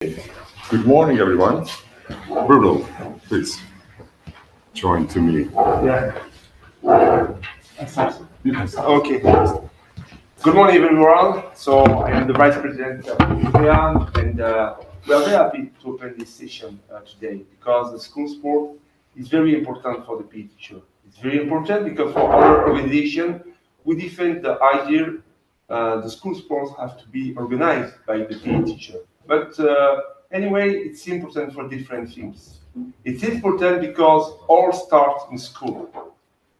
Good morning, everyone. Bruno, please join to me. Yeah. You can start. Okay. Good morning, everyone. So I am the Vice President of UPEA, and we are very happy to open this session today because the school sport is very important for the PE teacher. It's very important because for our organization, we defend the idea the school sports have to be organized by the PE teacher. But anyway, it's important for different things. It's important because all starts in school.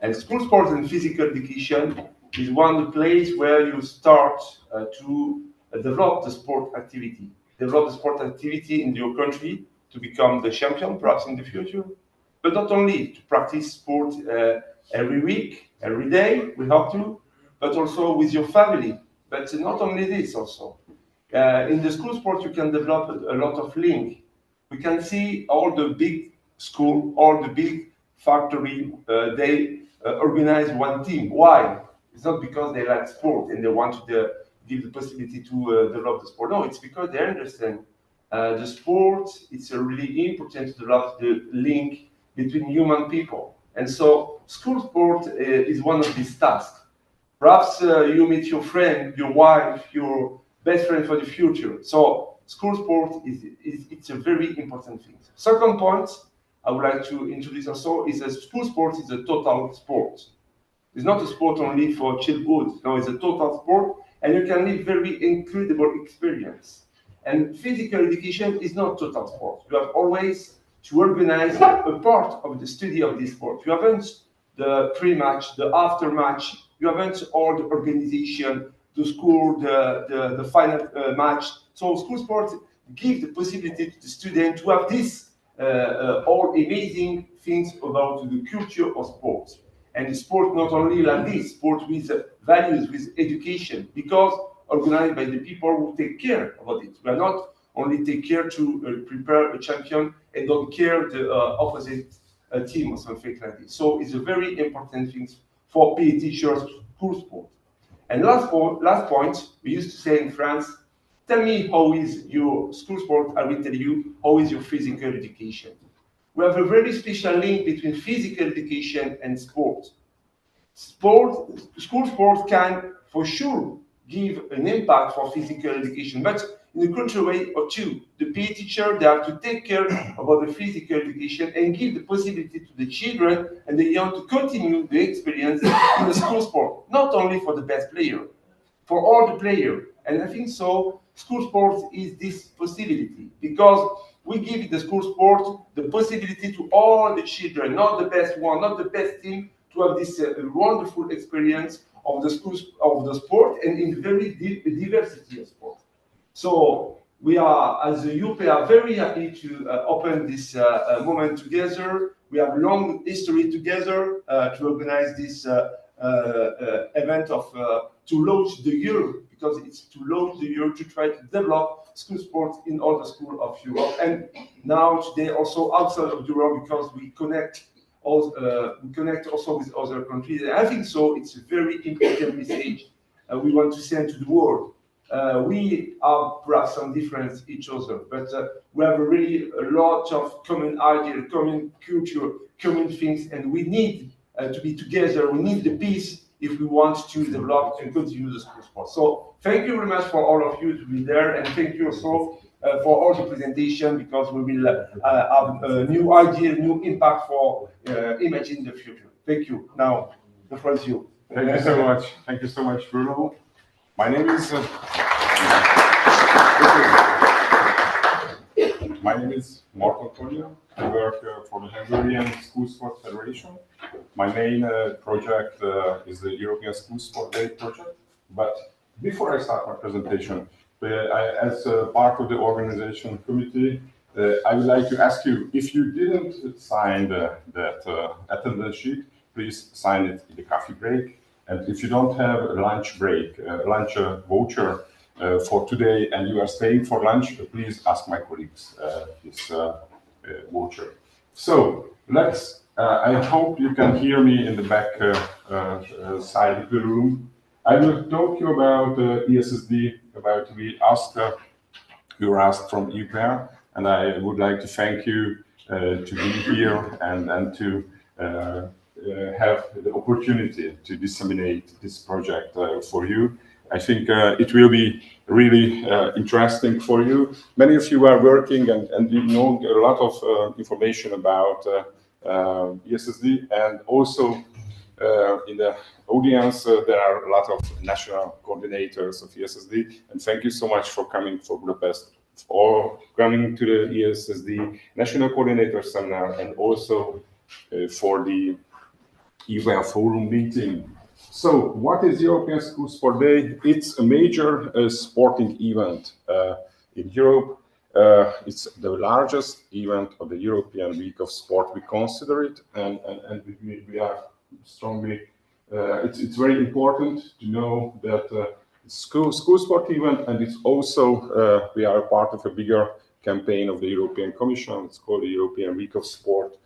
And school sports and physical education is one of the places where you start to develop the sport activity. Develop the sport activity in your country to become the champion, perhaps in the future. But not only to practice sport every week, every day, we have to, but also with your family. But not only this also. In the school sport, you can develop a lot of link. We can see all the big school, all the big factory, they organize one team. Why? It's not because they like sport and they want to give the possibility to develop the sport. No, it's because they understand the sport. It's really important to develop the link between human people. And so school sport is one of these tasks. Perhaps you meet your friend, your wife, your best friend for the future. So school sport it's a very important thing. Second point I would like to introduce also is that school sport is a total sport. It's not a sport only for childhood. No, it's a total sport, and you can live very incredible experience. And physical education is not total sport. You have always to organize a part of the study of this sport. You haven't the pre-match, the after-match. You haven't all the organization, the score, the final match. So school sports give the possibility to the student to have this all amazing things about the culture of sports. And the sport not only like this, sport with values, with education, because organized by the people who take care about it. We are not only take care to prepare a champion and don't care the opposite team or something like this. So it's a very important thing for PE teachers, school sport. And last point, we used to say in France, tell me how is your school sport, I will tell you how is your physical education. We have a very special link between physical education and sport. School sport can, for sure, give an impact for physical education, but in a cultural way or two. The PE teacher, they have to take care about the physical education and give the possibility to the children and the young to continue the experience in the school sport, not only for the best player, for all the players. And I think so, school sports is this possibility because we give the school sport the possibility to all the children, not the best one, not the best team, to have this wonderful experience of the schools of the sport and in very diversity of sport. So we are, as a UPEA, very happy to open this moment together. We have long history together to organize this event of to launch the year, because it's to launch the year to try to develop school sports in all the schools of Europe, and now today also outside of Europe, because we connect also with other countries. And I think so. It's a very important message we want to send to the world. We have perhaps some difference each other, but we have really a lot of common ideas, common culture, common things, and we need to be together. We need the peace if we want to develop and continue the school sport. So thank you very much for all of you to be there, and thank you also for all the presentation, because we will have a new idea, new impact for imagine the future. Thank you. Now, the floor is you. Thank you so much. Thank you so much, Bruno. My name is Mark Antonio. I work for the Hungarian School Sport Federation. My main project is the European School Sport Day project. But before I start my presentation, as part of the organization committee, I would like to ask you, if you didn't sign that attendance sheet, please sign it in the coffee break. And if you don't have a lunch break, lunch voucher for today, and you are staying for lunch, please ask my colleagues this voucher. So let's, I hope you can hear me in the back side of the room. I will talk to you about ESSD, about we ask you were asked from Ukraine, and I would like to thank you to be here and to have the opportunity to disseminate this project for you. I think it will be really interesting for you. Many of you are working and you know a lot of information about ESSD, and also in the audience there are a lot of national coordinators of ESSD, and thank you so much for coming for Budapest, or coming to the ESSD National Coordinator Seminar, and also for the EVA Forum meeting. So, what is European School Sport Day? It's a major sporting event in Europe. It's the largest event of the European Week of Sport. We consider it, and we are strongly. It's very important to know that school sport event, and it's also we are a part of a bigger campaign of the European Commission. It's called the European Week of Sport.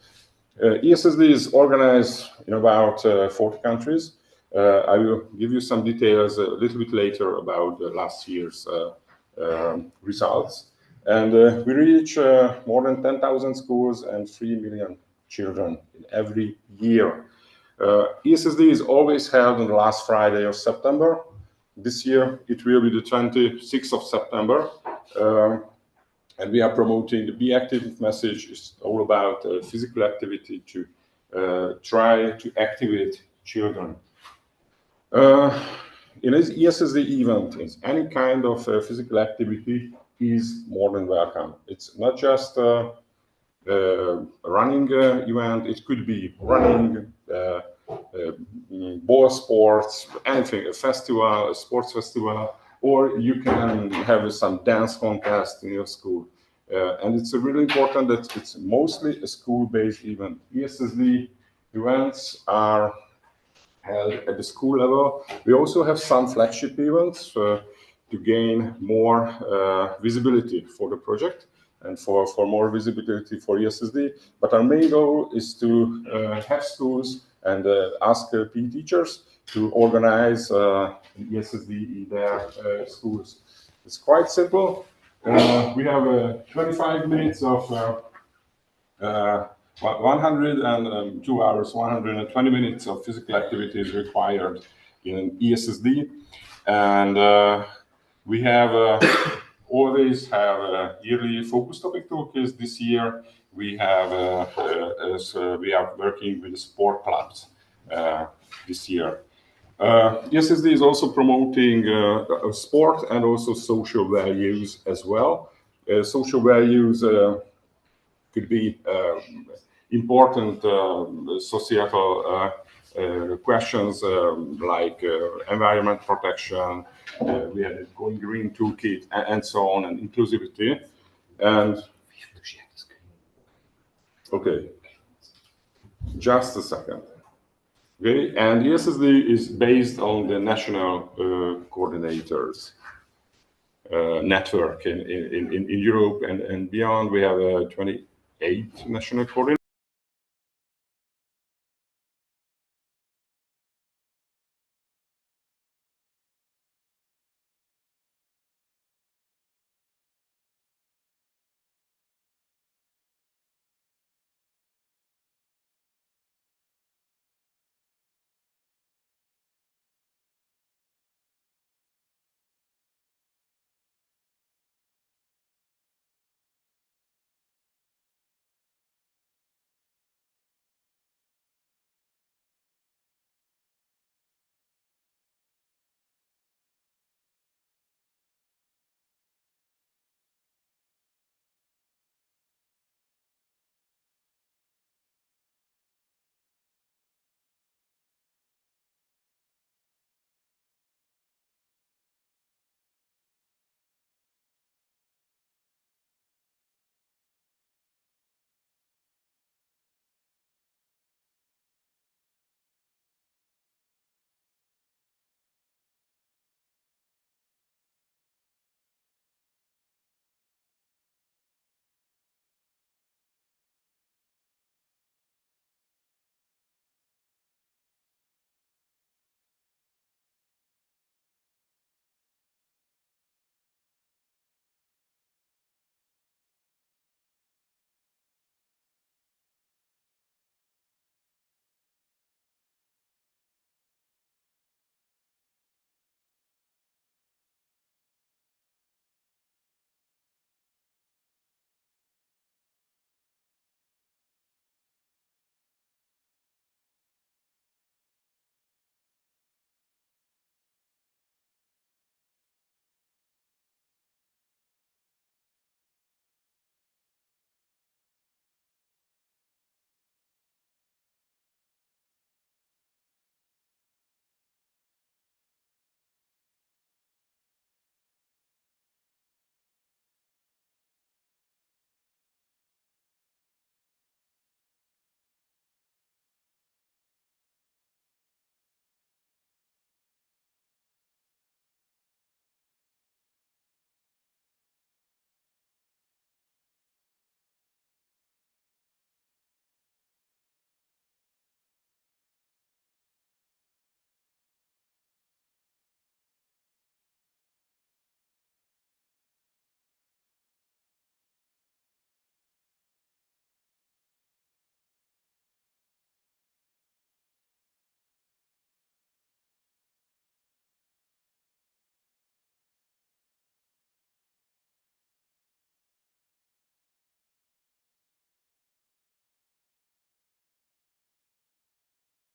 ESSD is organized in about 40 countries. I will give you some details a little bit later about last year's results. And we reach more than 10,000 schools and 3 million children in every year. ESSD is always held on the last Friday of September. This year it will be the 26th of September. And we are promoting the Be Active message. It's all about physical activity to try to activate children. In an ESSD event, any kind of physical activity is more than welcome. It's not just a running event. It could be running, ball sports, anything, a festival, a sports festival, or you can have some dance contest in your school. And it's really important that it's mostly a school-based event. ESSD events are held at the school level. We also have some flagship events to gain more visibility for the project and for more visibility for ESSD. But our main goal is to have schools and ask PE teachers to organize ESSD in their schools. It's quite simple. We have 25 minutes of 102 hours, 120 minutes of physical activity is required in ESSD. And we have always have yearly focus topic toolkits. This year we have we are working with the sport clubs this year. ESSD is also promoting sport and also social values as well. Social values could be important societal questions like environment protection, we had a Going Green toolkit, and so on, and inclusivity. And okay, just a second. Okay, and ESSD is based on the national coordinators network in Europe and beyond. We have 28 national coordinators.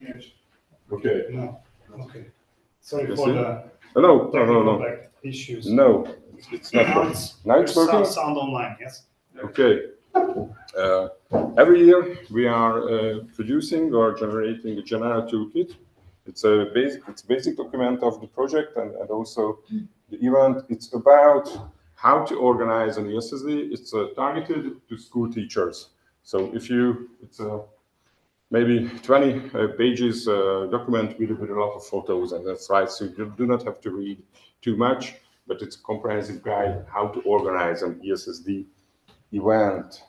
Okay. No. Okay. Sorry Yes, for sir. the No, technical issues. No, it's not Now working. Now it's there's working? sound online, yes? Okay. Every year we are producing or generating a general toolkit. It's a basic document of the project and also the event. It's about how to organize an ESSD. It's targeted to school teachers. So it's a maybe 20 pages document with a lot of photos, and that's right. So you do not have to read too much, but it's a comprehensive guide how to organize an ESSD event.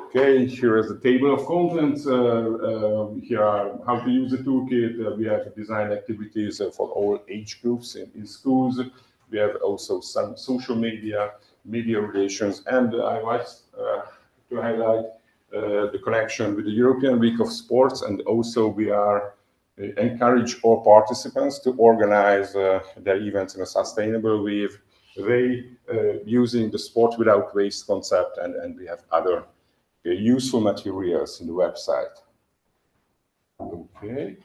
Okay, here is the table of contents. Here are how to use the toolkit. We have design activities for all age groups in schools. We have also some social media relations, and I want to highlight the connection with the European Week of Sports, and also we are encourage all participants to organize their events in a sustainable way, using the sport without waste concept, and we have other useful materials in the website. Okay,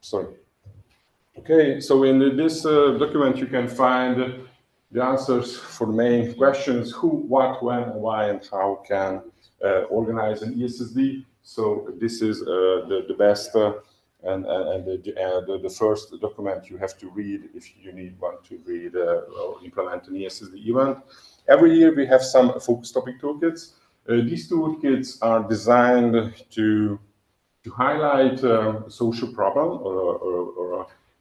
sorry. Okay, so in this document you can find the answers for the main questions: who, what, when, why, and how can organize an ESSD. So this is the best and the first document you have to read if you want to read or implement an ESSD event. Every year we have some focus topic toolkits. These toolkits are designed to highlight a social problem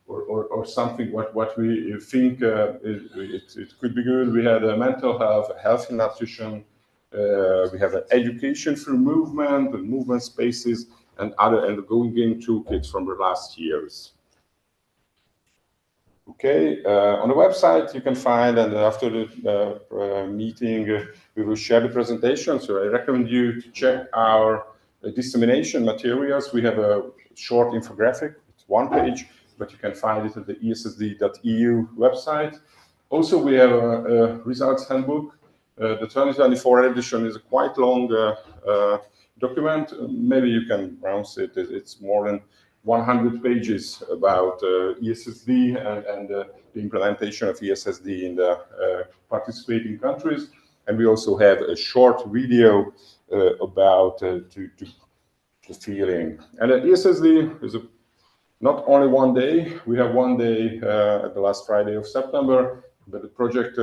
or something what we think it could be good. We had mental health and nutrition. We have an education through movement and movement spaces and other and going game toolkits from the last years. Okay, on the website you can find, and after the meeting we will share the presentation. So I recommend you to check our dissemination materials. We have a short infographic, it's one page, but you can find it at the ESSD.eu website. Also, we have a results handbook. The 2024 edition is a quite long document. Maybe you can browse it. It's more than 100 pages about ESSD and the implementation of ESSD in the participating countries. And we also have a short video about the feeling. And ESSD is not only one day. We have one day at the last Friday of September, but the project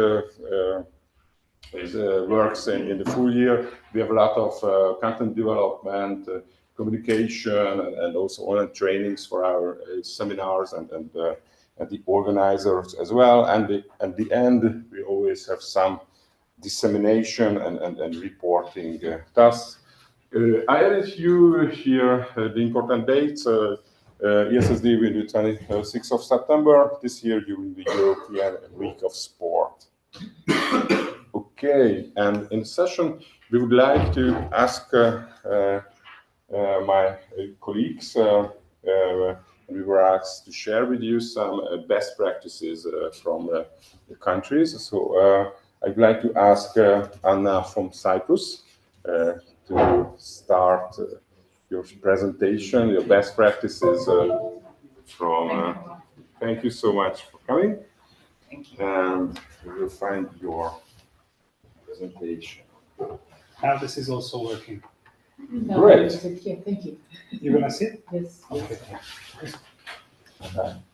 works in the full year. We have a lot of content development, communication, and also online trainings for our seminars and the organizers as well. And at the end, we always have some dissemination and reporting tasks. I added you here the important dates. ESSD will be 26th of September this year during the European Week of Sport. Okay, and in the session, we would like to ask my colleagues, we were asked to share with you some best practices from the countries. So I'd like to ask Anna from Cyprus to start your presentation, your best practices from. Thank you so much for coming. Thank you. And we will find your presentation. Now this is also working. No, Great. Here, thank you. You're gonna sit? Yes. Okay.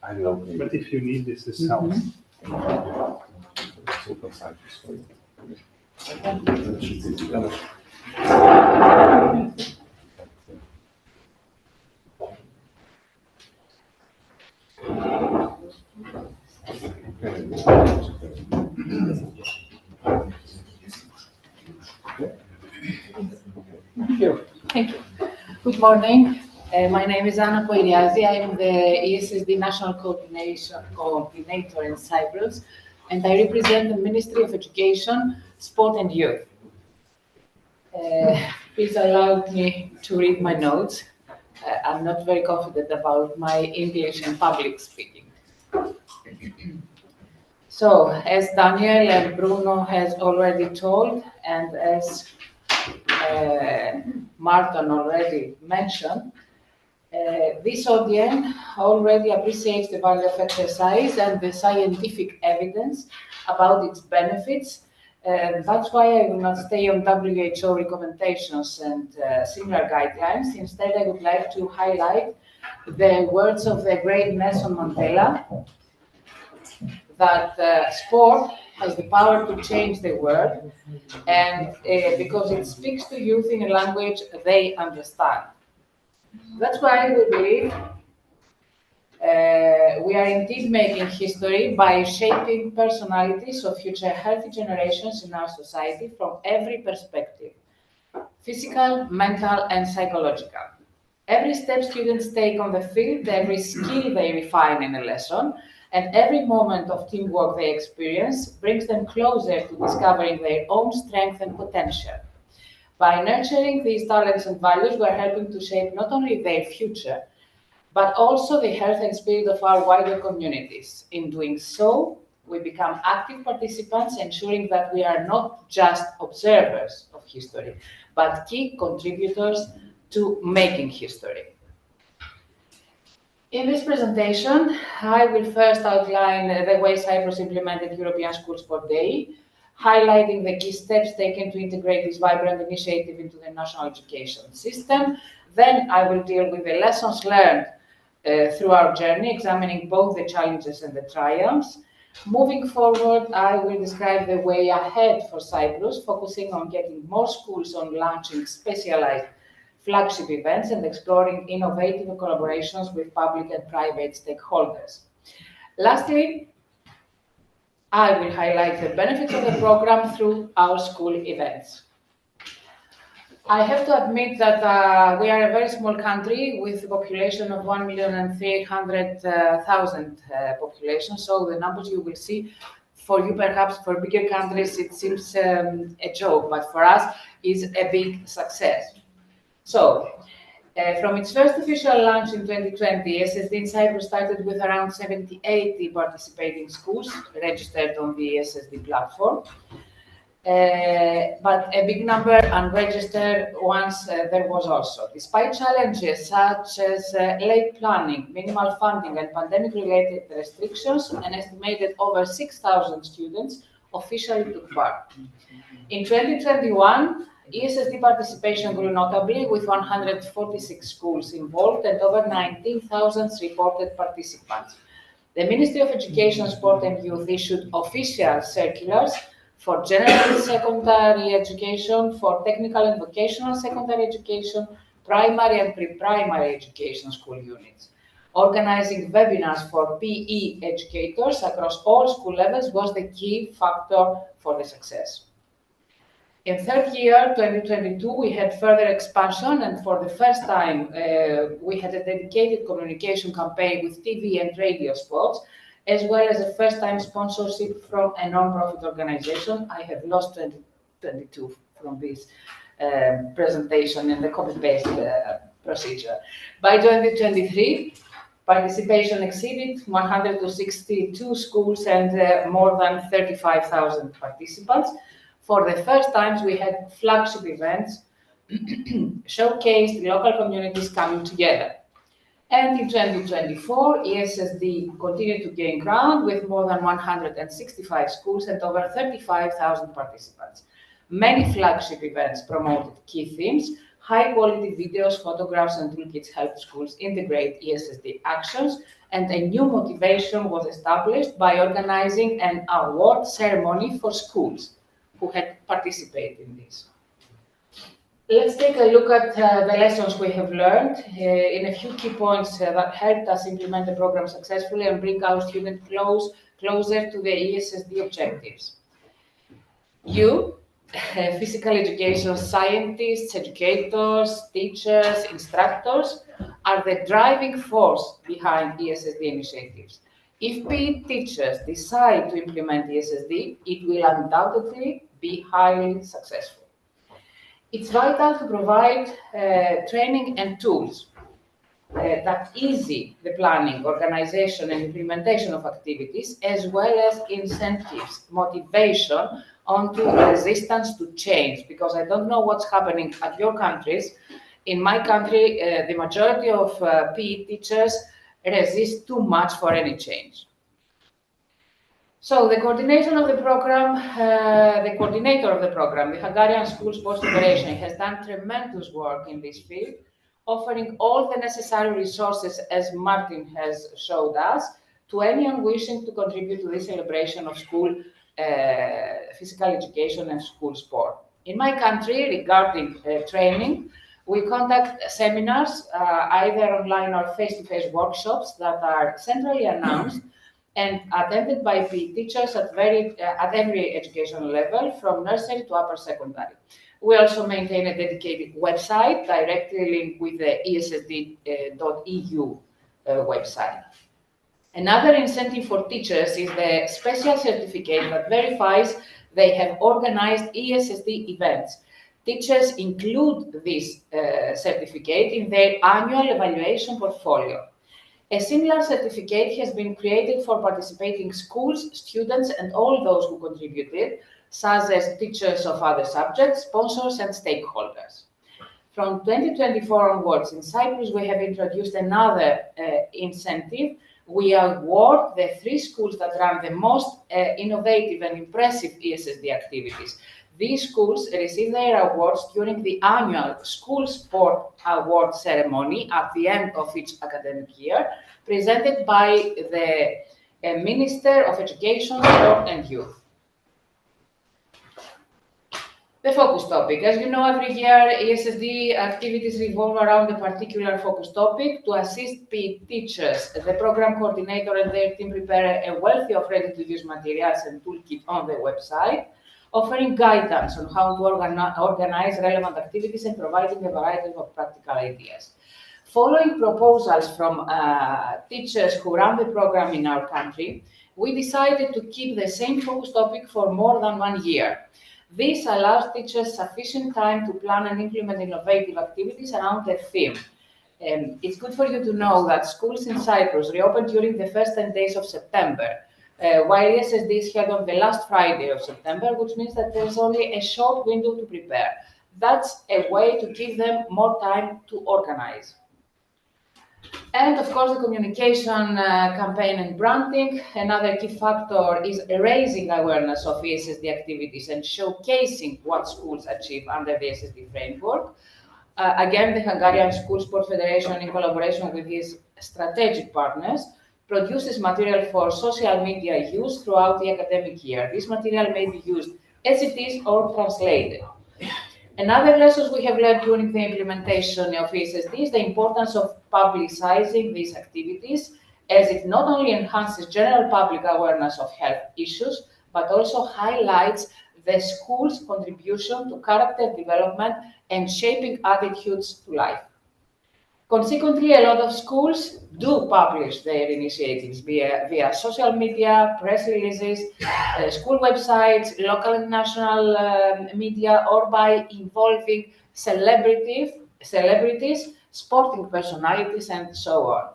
I love you. But if you need this, this helps. It's open Cyprus for you. Thank you. Good morning. My name is Anna Poiriazi. I am the ESSD National Coordinator in Cyprus, and I represent the Ministry of Education, Sport and Youth. Please allow me to read my notes. I'm not very confident about my English and public speaking. So, as Daniel and Bruno has already told, and as Martin already mentioned, This audience already appreciates the value of exercise and the scientific evidence about its benefits. That's why I will not stay on WHO recommendations and similar guidelines. Instead, I would like to highlight the words of the great Nelson Mandela, that sport has the power to change the world, and because it speaks to youth in a language they understand. That's why we believe we are indeed making history by shaping personalities of future healthy generations in our society from every perspective: physical, mental, and psychological. Every step students take on the field, every skill they refine in a lesson, and every moment of teamwork they experience brings them closer to discovering their own strength and potential. By nurturing these talents and values, we are helping to shape not only their future, but also the health and spirit of our wider communities. In doing so, we become active participants, ensuring that we are not just observers of history, but key contributors to making history. In this presentation, I will first outline the way Cyprus implemented European School Sport Day, highlighting the key steps taken to integrate this vibrant initiative into the national education system. Then I will deal with the lessons learned through our journey, examining both the challenges and the triumphs. Moving forward, I will describe the way ahead for Cyprus, focusing on getting more schools on launching specialized flagship events and exploring innovative collaborations with public and private stakeholders. Lastly, I will highlight the benefits of the program through our school events. I have to admit that we are a very small country with a population of 1,300,000 population, so the numbers you will see, for you perhaps for bigger countries it seems a joke, but for us is a big success. So, from its first official launch in 2020, ESSD in Cyprus started with around 80 participating schools registered on the ESSD platform. But a big number unregistered ones there was also. Despite challenges such as late planning, minimal funding, and pandemic-related restrictions, an estimated over 6,000 students officially took part. In 2021, ESSD participation grew notably, with 146 schools involved and over 19,000 reported participants. The Ministry of Education, Sport and Youth issued official circulars for general secondary education, for technical and vocational secondary education, primary and pre-primary education school units. Organizing webinars for PE educators across all school levels was the key factor for the success. In third year, 2022, we had further expansion, and for the first time, we had a dedicated communication campaign with TV and radio spots, as well as a first-time sponsorship from a non-profit organization. I have lost 2022 from this presentation in the copy-paste procedure. By 2023, participation exceeded 162 schools and more than 35,000 participants. For the first time, we had flagship events showcased local communities coming together. And in 2024, ESSD continued to gain ground with more than 165 schools and over 35,000 participants. Many flagship events promoted key themes. High-quality videos, photographs, and toolkits helped schools integrate ESSD actions, and a new motivation was established by organizing an award ceremony for schools who had participated in this. Let's take a look at the lessons we have learned in a few key points that helped us implement the program successfully and bring our students closer to the ESSD objectives. You, physical education scientists, educators, teachers, instructors, are the driving force behind ESSD initiatives. If PE teachers decide to implement ESSD, it will undoubtedly be highly successful. It's vital to provide training and tools that easy the planning, organization, and implementation of activities, as well as incentives, motivation onto resistance to change, because I don't know what's happening at your countries. In my country, the majority of PE teachers resist too much for any change. So the coordination of the program, the coordinator of the program, the Hungarian School Sports Federation, has done tremendous work in this field, offering all the necessary resources, as Martin has showed us, to anyone wishing to contribute to the celebration of school physical education and school sport. In my country, regarding training, we conduct seminars, either online or face-to-face workshops that are centrally announced and attended by PE teachers at every educational level, from nursery to upper secondary. We also maintain a dedicated website directly linked with the ESSD.eu website. Another incentive for teachers is the special certificate that verifies they have organized ESSD events. Teachers include this certificate in their annual evaluation portfolio. A similar certificate has been created for participating schools, students, and all those who contributed, such as teachers of other subjects, sponsors, and stakeholders. From 2024 onwards, in Cyprus, we have introduced another incentive. We award the 3 schools that run the most innovative and impressive ESSD activities. These schools receive their awards during the annual School Sport Award ceremony at the end of each academic year, presented by the Minister of Education, Sport and Youth. The focus topic. As you know, every year ESSD activities revolve around a particular focus topic. To assist PE teachers, the program coordinator and their team prepare a wealthy of ready-to-use materials and toolkit on the website, offering guidance on how to organize relevant activities and providing a variety of practical ideas. Following proposals from teachers who run the program in our country, we decided to keep the same focus topic for more than 1 year. This allows teachers sufficient time to plan and implement innovative activities around the theme. It's good for you to know that schools in Cyprus reopened during the first 10 days of September, while ESSD is held on the last Friday of September, which means that there's only a short window to prepare. That's a way to give them more time to organize. And of course, the communication campaign and branding. Another key factor is raising awareness of ESSD activities and showcasing what schools achieve under the ESSD framework. Again, the Hungarian School Sport Federation, in collaboration with its strategic partners, produces material for social media use throughout the academic year. This material may be used as it is or translated. Another lesson we have learned during the implementation of ESSD is the importance of publicizing these activities, as it not only enhances general public awareness of health issues, but also highlights the school's contribution to character development and shaping attitudes to life. Consequently, a lot of schools do publish their initiatives via social media, press releases, school websites, local and national media, or by involving celebrities, sporting personalities, and so on.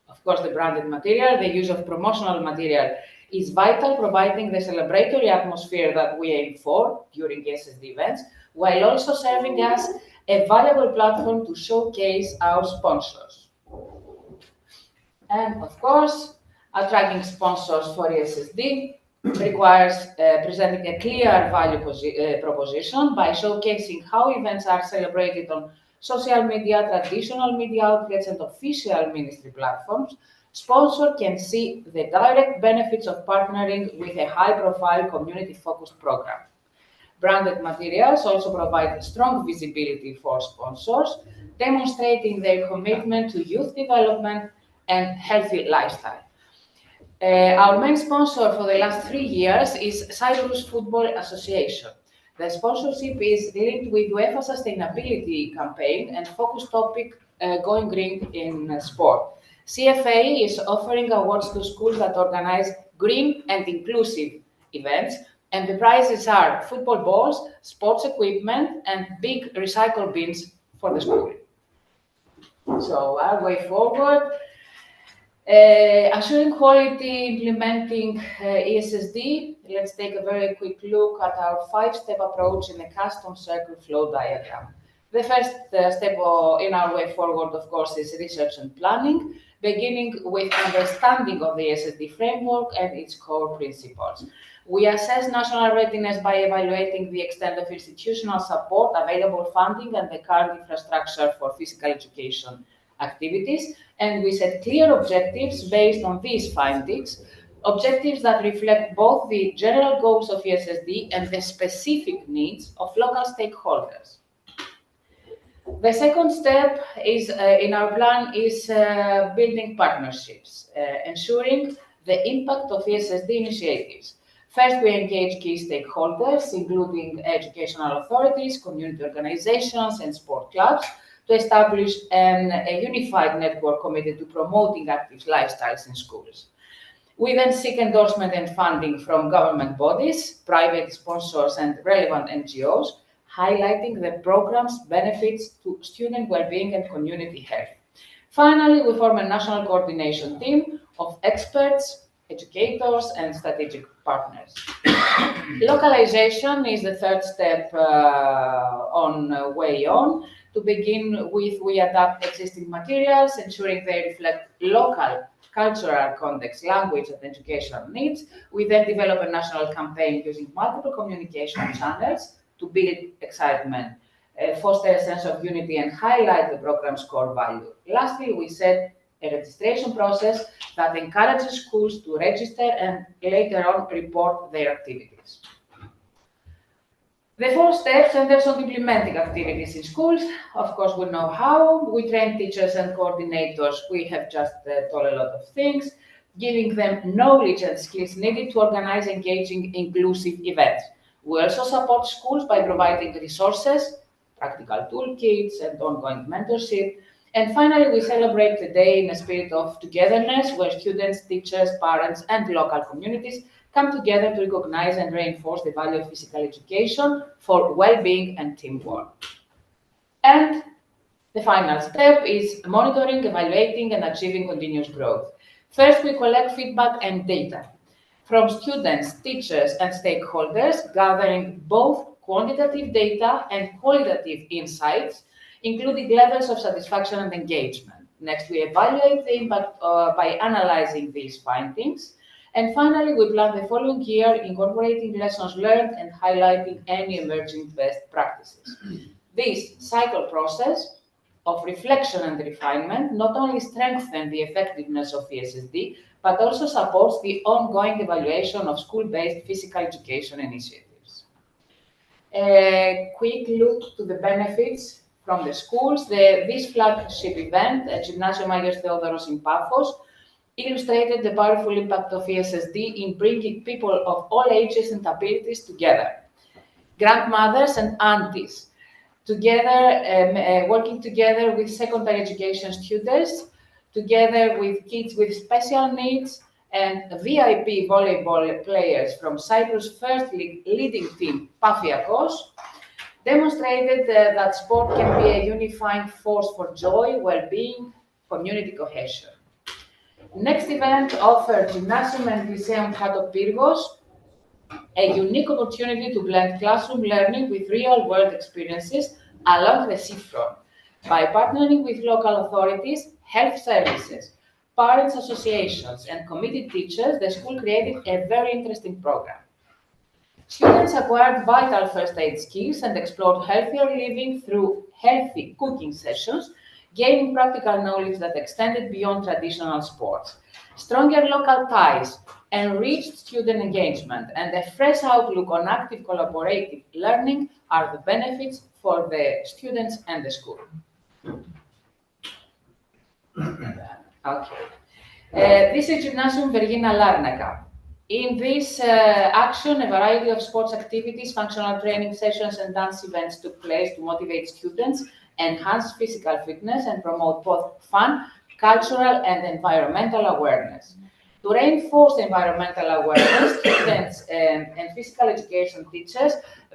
Of course, the branded material, the use of promotional material is vital, providing the celebratory atmosphere that we aim for during ESSD events, while also serving as a valuable platform to showcase our sponsors. And of course, attracting sponsors for ESSD requires presenting a clear value proposition by showcasing how events are celebrated on social media, traditional media outlets, and official ministry platforms. Sponsor can see the direct benefits of partnering with a high-profile, community-focused program. Branded materials also provide strong visibility for sponsors, demonstrating their commitment to youth development and healthy lifestyle. Our main sponsor for the last 3 years is Cyprus Football Association. The sponsorship is linked with UEFA sustainability campaign and focus topic going green in sport. CFA is offering awards to schools that organize green and inclusive events, and the prizes are football balls, sports equipment, and big recycle bins for the school. So our way forward, assuring quality, implementing ESSD. Let's take a very quick look at our 5-step approach in a custom circle flow diagram. The first step in our way forward, of course, is research and planning, beginning with understanding of the ESSD framework and its core principles. We assess national readiness by evaluating the extent of institutional support, available funding, and the current infrastructure for physical education activities, and we set clear objectives based on these findings, objectives that reflect both the general goals of ESSD and the specific needs of local stakeholders. The second step is, in our plan is building partnerships, ensuring the impact of ESSD initiatives. First, we engage key stakeholders, including educational authorities, community organizations, and sport clubs, to establish a unified network committed to promoting active lifestyles in schools. We then seek endorsement and funding from government bodies, private sponsors, and relevant NGOs, highlighting the program's benefits to student well-being and community health. Finally, we form a national coordination team of experts, educators, and strategic partners. Localization is the third step way on. To begin with, we adapt existing materials, ensuring they reflect local cultural context, language, and educational needs. We then develop a national campaign using multiple communication channels to build excitement, foster a sense of unity, and highlight the program's core value. Lastly, we set a registration process that encourages schools to register and later on report their activities. The fourth step centers on implementing activities in schools. Of course, we know how. We train teachers and coordinators. We have just told a lot of things, giving them knowledge and skills needed to organize engaging, inclusive events. We also support schools by providing resources, practical toolkits, and ongoing mentorship. And finally, we celebrate the day in a spirit of togetherness, where students, teachers, parents, and local communities come together to recognize and reinforce the value of physical education for well-being and teamwork. And the final step is monitoring, evaluating, and achieving continuous growth. First, we collect feedback and data from students, teachers, and stakeholders, gathering both quantitative data and qualitative insights, including levels of satisfaction and engagement. Next, we evaluate the impact by analyzing these findings. And finally, we plan the following year, incorporating lessons learned and highlighting any emerging best practices. This cycle process of reflection and refinement not only strengthens the effectiveness of ESSD, but also supports the ongoing evaluation of school-based physical education initiatives. A quick look to the benefits from the schools. This flagship event at Gymnasium Agios Theodoros in Paphos illustrated the powerful impact of ESSD in bringing people of all ages and abilities together. Grandmothers and aunties, together, working together with secondary education students, together with kids with special needs, and VIP volleyball players from Cyprus' first leading team, Pafiakos, demonstrated that sport can be a unifying force for joy, well-being, community cohesion. Next event offered Gymnasium and Lyceum Katopyrgos a unique opportunity to blend classroom learning with real-world experiences along the seafront. By partnering with local authorities, health services, parents associations, and committed teachers, the school created a very interesting program. Students acquired vital first aid skills and explored healthier living through healthy cooking sessions, gaining practical knowledge that extended beyond traditional sports. Stronger local ties, enriched student engagement, and a fresh outlook on active collaborative learning are the benefits for the students and the school. Okay. This is Gymnasium Vergina Larnaca. In this action, a variety of sports activities, functional training sessions, and dance events took place to motivate students, enhance physical fitness, and promote both fun, cultural, and environmental awareness. To reinforce environmental awareness, students and physical education teachers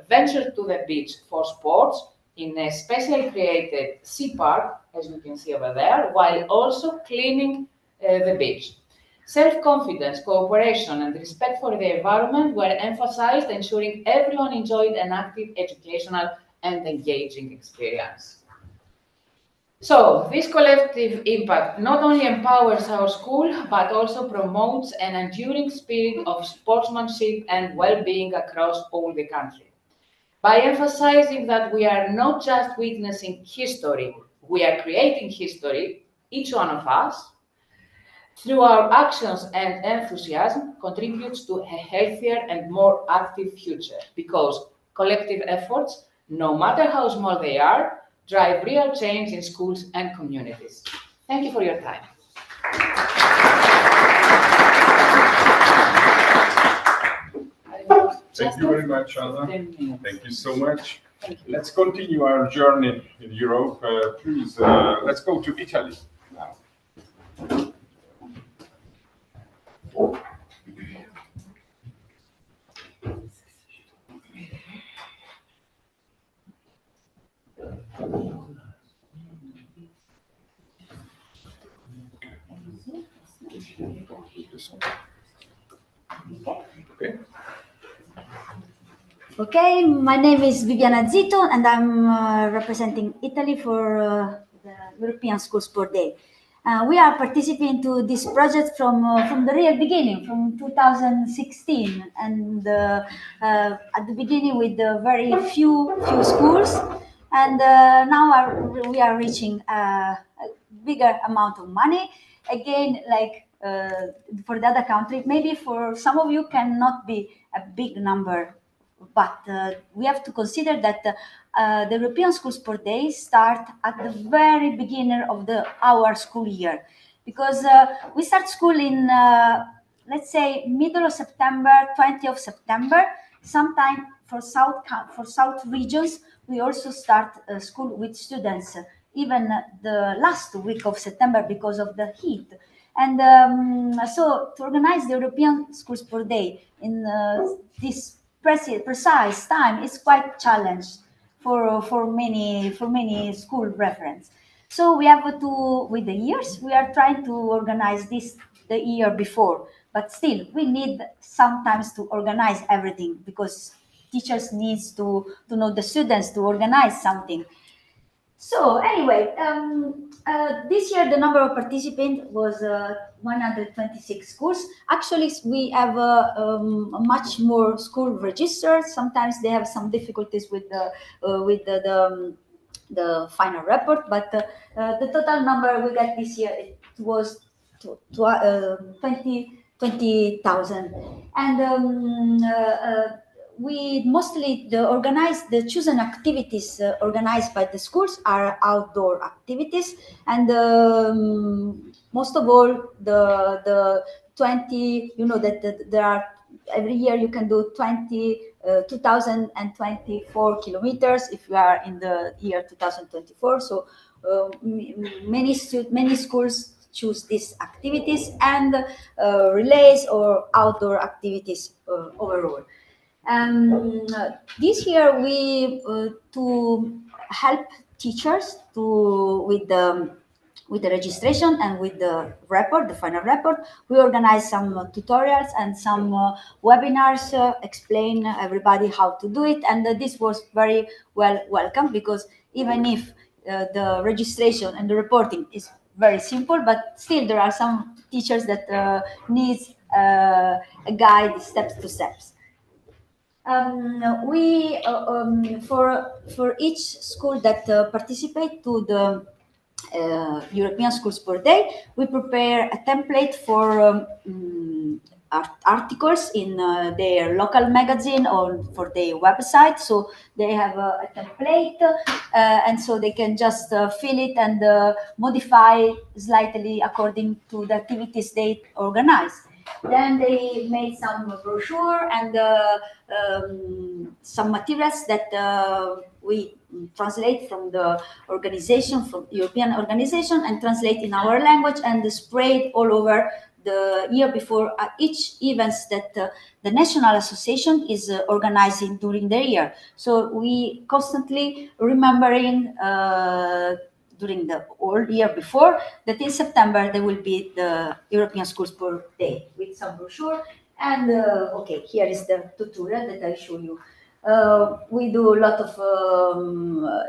ventured to the beach for sports in a specially created sea park, as you can see over there, while also cleaning the beach. Self-confidence, cooperation, and respect for the environment were emphasized, ensuring everyone enjoyed an active educational and engaging experience. So this collective impact not only empowers our school, but also promotes an enduring spirit of sportsmanship and well-being across all the country. By emphasizing that we are not just witnessing history, we are creating history, each one of us, through our actions and enthusiasm, contributes to a healthier and more active future, because collective efforts, no matter how small they are, drive real change in schools and communities. Thank you for your time. Thank you very much, Anna. 10 minutes. Thank you so much. Thank you. Let's continue our journey in Europe. Please, let's go to Italy now. Okay. Okay, my name is Viviana Zito, and I'm representing Italy for the European School Sport Day. We are participating to this project from the real beginning, from 2016, and at the beginning with very few schools, and now we are reaching a bigger amount of money. Again, like for the other country, maybe for some of you cannot be a big number, but we have to consider that the European School Sport Day start at the very beginning of our school year, because we start school in let's say middle of September, 20th of September. Sometime for south regions, we also start school with students even the last week of September because of the heat. And so to organize the European School Sport Day in this precise time is quite challenged for many school reference. So we have to, with the years, we are trying to organize this the year before, but still we need sometimes to organize everything, because teachers needs to know the students to organize something. So anyway, this year the number of participants was 126 schools. Actually, we have much more school registered. Sometimes they have some difficulties with the final report, but the total number we got this year, it was 20,000, and we mostly the chosen activities organized by the schools are outdoor activities, and most of all the 20, you know, that there are every year you can do 2024 kilometers if you are in the year 2024. So many schools choose these activities, and relays or outdoor activities overall. This year we to help teachers with the registration and with the report, the final report, we organize some tutorials and some webinars, explain everybody how to do it, and this was very well welcome, because even if the registration and the reporting is very simple, but still there are some teachers that needs a guide steps to steps. We for each school that participate to the European School Sport Day, we prepare a template for articles in their local magazine or for their website. So they have a template, and so they can just fill it and modify slightly according to the activities they organize. Then they made some brochure and some materials that we translate from the organization, from European organization, and translate in our language and spread all over the year before each events that the National Association is organizing during the year. So we constantly remembering during the whole year before that in September there will be the European School Sport Day with some brochure. And okay, here is the tutorial that I show you. We do a lot of,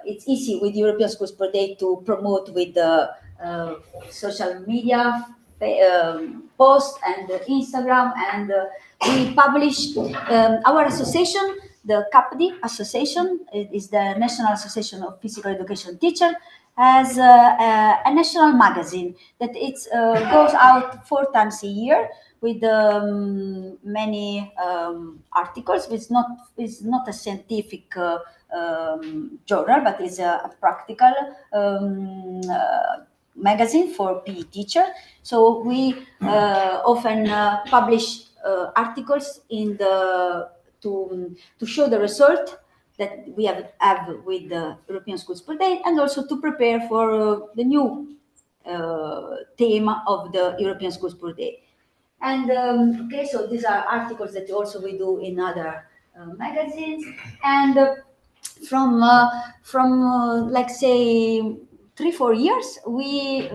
it's easy with European Schools Per Day to promote with the social media post and Instagram, and we publish our association, the CAPD Association, it is the National Association of Physical Education Teachers, has a national magazine that it goes out 4 times a year with many articles. It's not a scientific journal, but it's a practical magazine for PE teacher. So we often publish articles in the to show the result that we have with the European Schools Per Day, and also to prepare for the new theme of the European Schools Per Day. And okay, so these are articles that also we do in other magazines, and from like say 3-4 years, we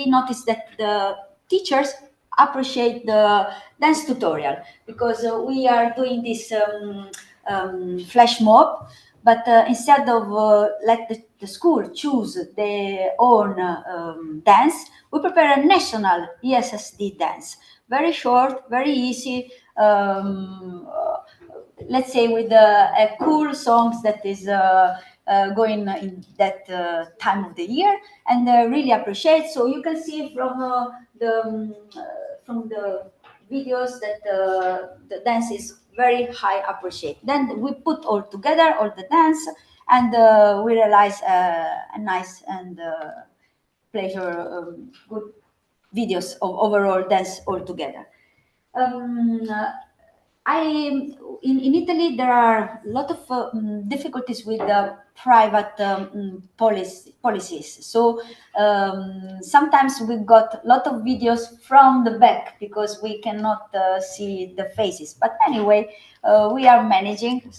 noticed that the teachers appreciate the dance tutorial, because we are doing this flash mob, but instead of let the school choose their own dance, we prepare a national ESSD dance, very short, very easy, let's say with a cool songs that is going in that time of the year, and really appreciate. So you can see from the videos that the dance is very high appreciate. Then we put all together all the dance, and we realize a nice and pleasure good videos of overall dance all together. In Italy, there are a lot of difficulties with the private policies. So sometimes we got a lot of videos from the back because we cannot see the faces. But anyway, we are managing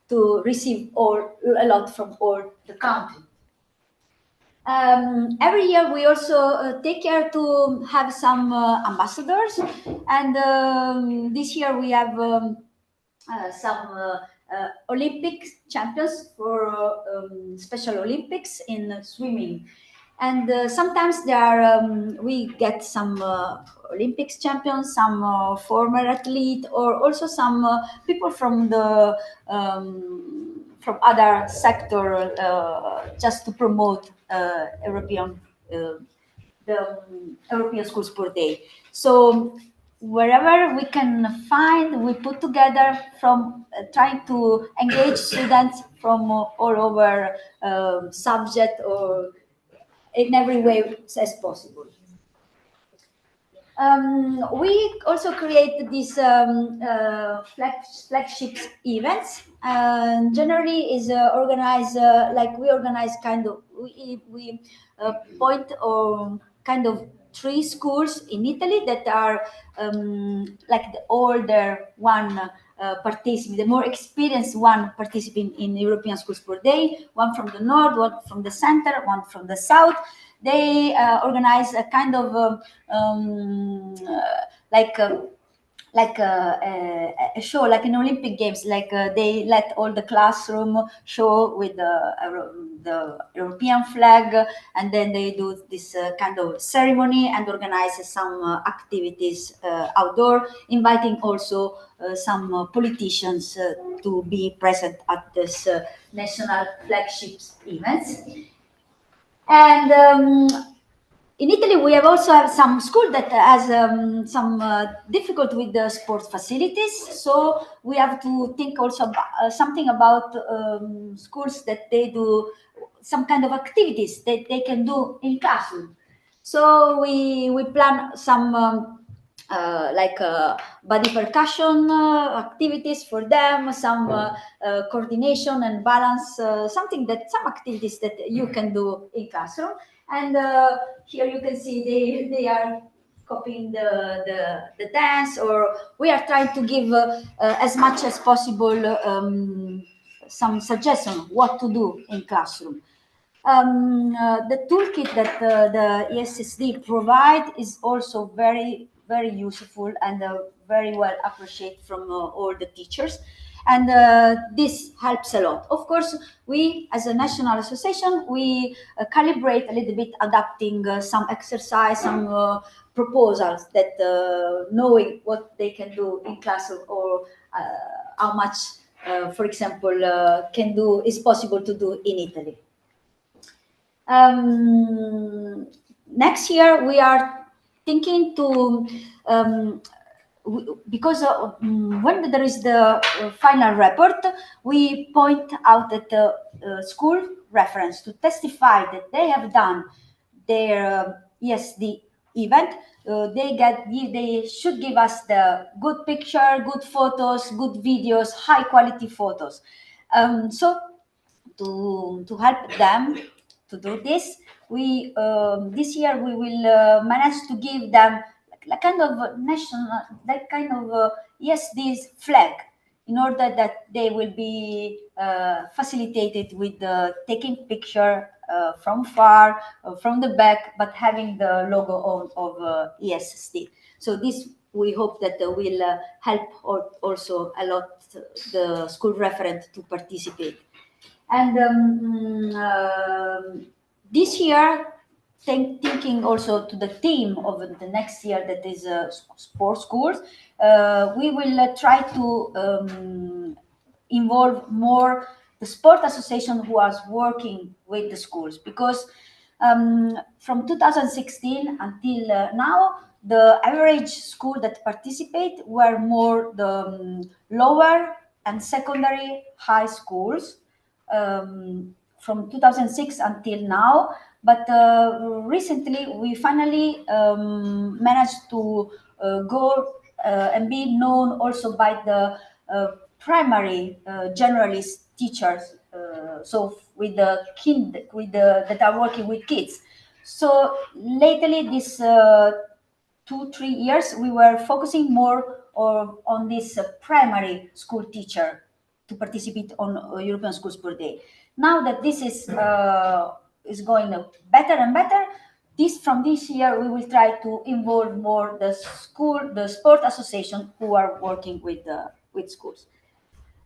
to receive a lot from all the country. Every year we also take care to have some ambassadors, and this year we have some Olympic champions for Special Olympics in swimming, and sometimes there are we get some Olympics champions, some former athlete, or also some people from the from other sector just to promote European the European Schools Per Day. So wherever we can find, we put together from trying to engage students from all over subject, or in every way as possible. We also create these flagship events. Generally, is organized like we organize kind of we point or kind of 3 schools in Italy that are like the older one participant, the more experienced one participating in European Schools Per Day. One from the north, one from the center, one from the south. They organize a kind of like a show, like an Olympic Games. Like they let all the classroom show with the European flag, and then they do this kind of ceremony and organize some activities outdoor, inviting also some politicians to be present at this national flagships events. And in Italy, we have also have some school that has some difficulty with the sports facilities. So we have to think also about, something about schools that they do some kind of activities that they can do in classroom. So we plan some like body percussion activities for them, some coordination and balance, some activities that you can do in classroom. And here you can see they are copying the dance, or we are trying to give as much as possible some suggestion what to do in classroom. The toolkit that the ESSD provide is also very, very useful and very well appreciated from all the teachers. and this helps a lot. Of course, we as a national association, we calibrate a little bit, adapting some exercise, some proposals that knowing what they can do in class or how much, for example, is possible to do in Italy. Next year we are thinking to because when there is the final report, we point out that the school reference to testify that they have done their ESD event, they should give us the good picture, good photos, good videos, high quality photos. So to help them to do this, we this year we will manage to give them a kind of national, that kind of ESD's flag, in order that they will be facilitated with taking picture from far, from the back, but having the logo of ESSD. So this, we hope that will help also a lot the school referent to participate. And this year, thinking also to the theme of the next year, that is sports schools, we will try to involve more the sport association who are working with the schools, because from 2016 until now, the average school that participate were more the lower and secondary high schools, from 2006 until now. But recently, we finally managed to go and be known also by the primary generalist teachers. So with the that are working with kids. So lately, this 2-3 years, we were focusing more on this primary school teacher to participate on European School Sport Day. Now that this is going better and better, from this year we will try to involve more the sport association who are working with schools.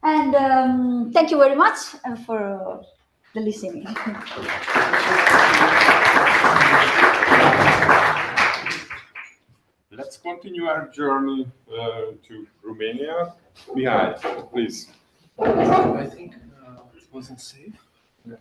And thank you very much for the listening. Let's continue our journey to Romania. Mihai, please. I think it wasn't safe. Yeah.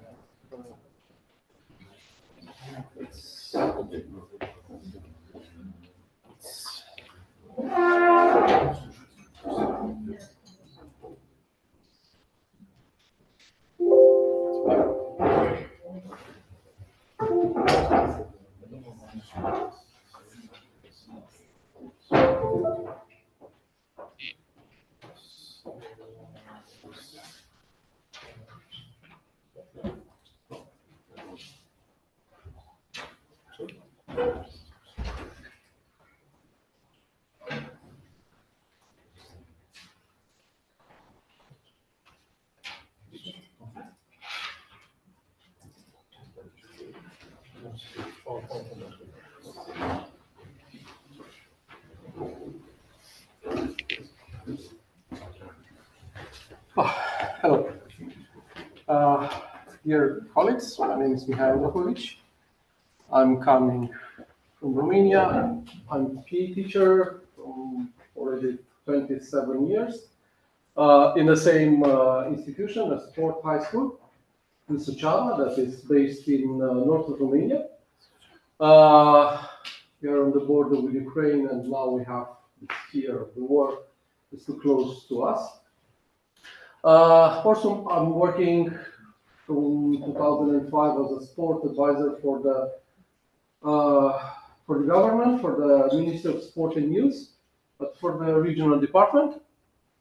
Hello. Dear colleagues, my name is Mihai Vlahovic. I'm coming from Romania. I'm a PE teacher from already 27 years in the same institution, a sport high school in Suceava, that is based in north of Romania. We are on the border with Ukraine, and now we have this fear of the war is too close to us. Also, I'm working from 2005 as a sport advisor for the government, for the Ministry of Sport and Youth, but for the regional department.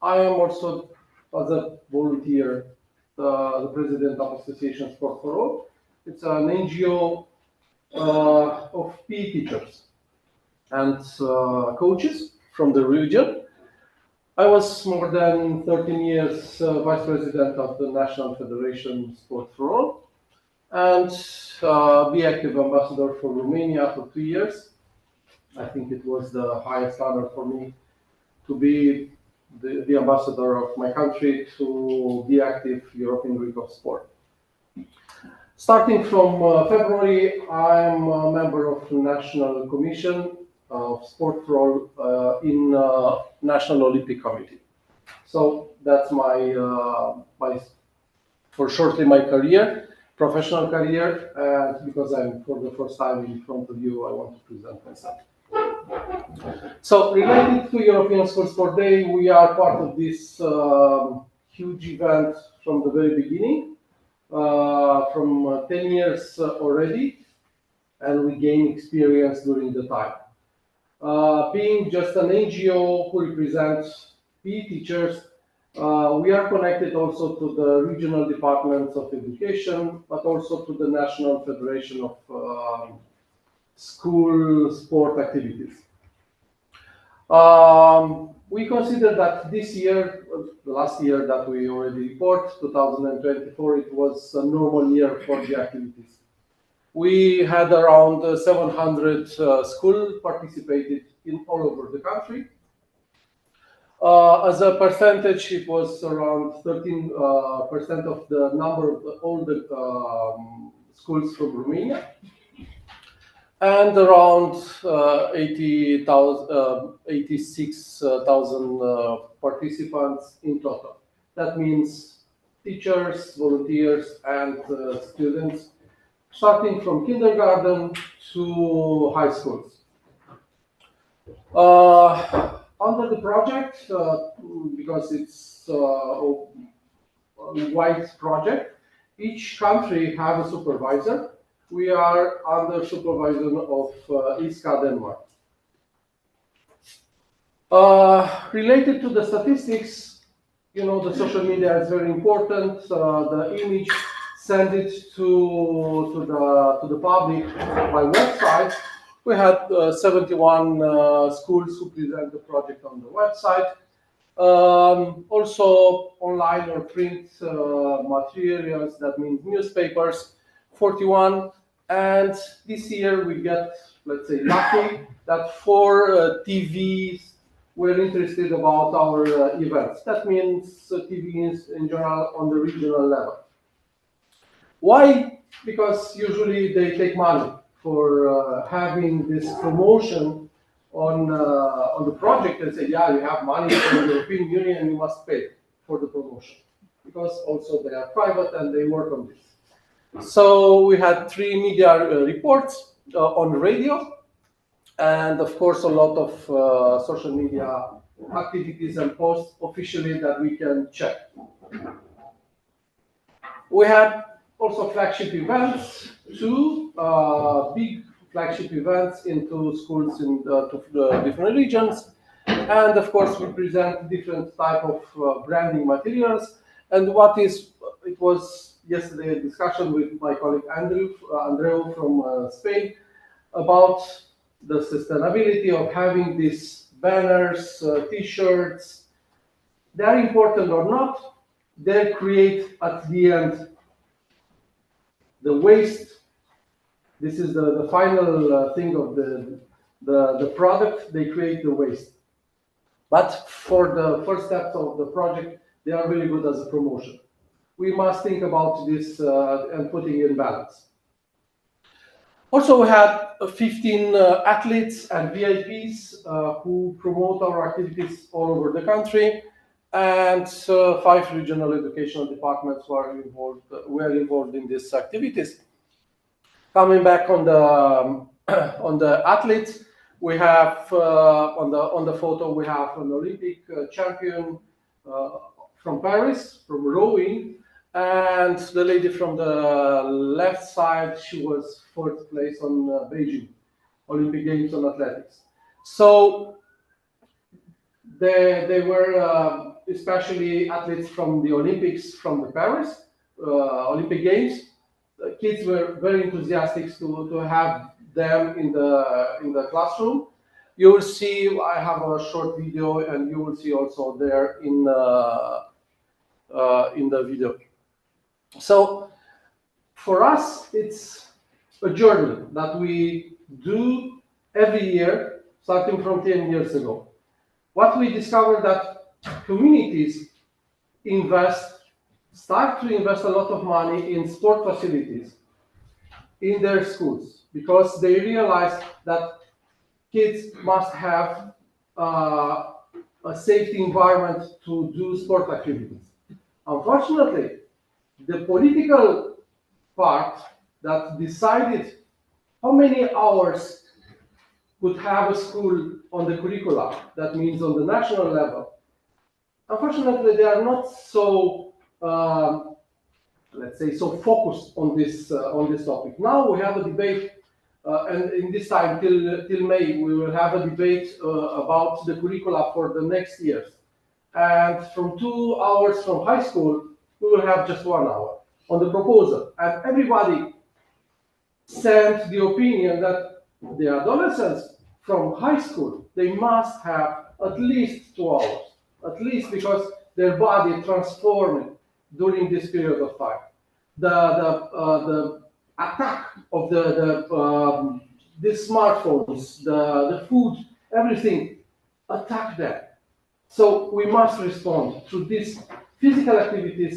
I am also, as a volunteer, the president of Association Sport for All. It's an NGO of PE teachers and coaches from the region. I was more than 13 years vice president of the National Federation Sport for All, and be active ambassador for Romania for 2 years. I think it was the highest honor for me to be the ambassador of my country to be active European Week of Sport. Starting from February, I'm a member of the National Commission of Sport role in National Olympic Committee. So that's for shortly my career, professional career, and because I'm for the first time in front of you, I want to present myself. So related to European School Sport Day, we are part of this huge event from the very beginning, from 10 years already, and we gain experience during the time. Being just an NGO who represents PE teachers, we are connected also to the regional departments of education, but also to the National Federation of School Sport Activities. We consider that this year, the last year that we already report, 2024, it was a normal year for the activities. We had around 700 schools participated in all over the country. As a percentage, it was around 13% of the number of all the schools from Romania, and around 86,000 participants in total. That means teachers, volunteers, and students, starting from kindergarten to high schools. Under the project, because it's a wide project, each country has a supervisor. We are under supervision of ISCA Denmark. Related to the statistics, you know, the social media is very important. The image send it to the public by website. We had 71 schools who present the project on the website. Also online or print materials, that means newspapers, 41. And this year we get, let's say, lucky that 4 TVs were interested about our events. That means TVs in general on the regional level. Why? Because usually they take money for having this promotion on the project and say, yeah, you have money from the European Union, you must pay for the promotion. Because also they are private and they work on this. So we had 3 media reports on the radio, and of course a lot of social media activities and posts officially that we can check. We had also flagship events, 2 big flagship events in 2 schools in 2 different regions, and of course we present different type of branding materials. And it was yesterday a discussion with my colleague Andreu from Spain about the sustainability of having these banners, t-shirts. They're important or not, they create at the end the waste. This is the final thing of the product, they create the waste. But for the first steps of the project, they are really good as a promotion. We must think about this and putting in balance. Also, we had 15 athletes and VIPs who promote our activities all over the country, and 5 regional educational departments were involved in these activities. Coming back on the athletes, we have on the photo we have an Olympic champion from Paris, from rowing. And the lady from the left side, she was 4th place on Beijing Olympic Games on athletics. So they were especially athletes from the Olympics, from the Paris Olympic Games. The kids were very enthusiastic to have them in the classroom. You will see, I have a short video, and you will see also there in the video. So for us, it's a journey that we do every year, starting from 10 years ago. What we discovered that communities start to invest a lot of money in sport facilities in their schools because they realize that kids must have a safety environment to do sport activities. Unfortunately, the political part that decided how many hours could have a school on the curricula, that means on the national level, unfortunately, they are not so, let's say, so focused on this topic. Now we have a debate, and in this time till May, we will have a debate about the curricula for the next years. And from 2 hours from high school, we will have just 1 hour on the proposal. And everybody sent the opinion that the adolescents from high school, they must have at least 2 hours, at least because their body transformed during this period of time. The attack of these smartphones, the food, everything, attack them. So we must respond to these physical activities,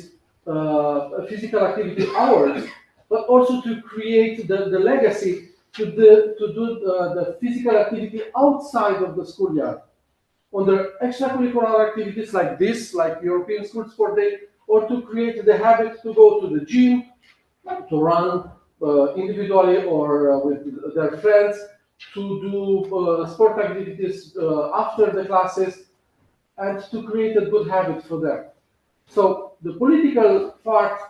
physical activity hours, but also to create the legacy to do the physical activity outside of the schoolyard. Under extracurricular activities like this, like European School Sport Day, or to create the habit to go to the gym, to run individually or with their friends, to do sport activities after the classes, and to create a good habit for them. So the political part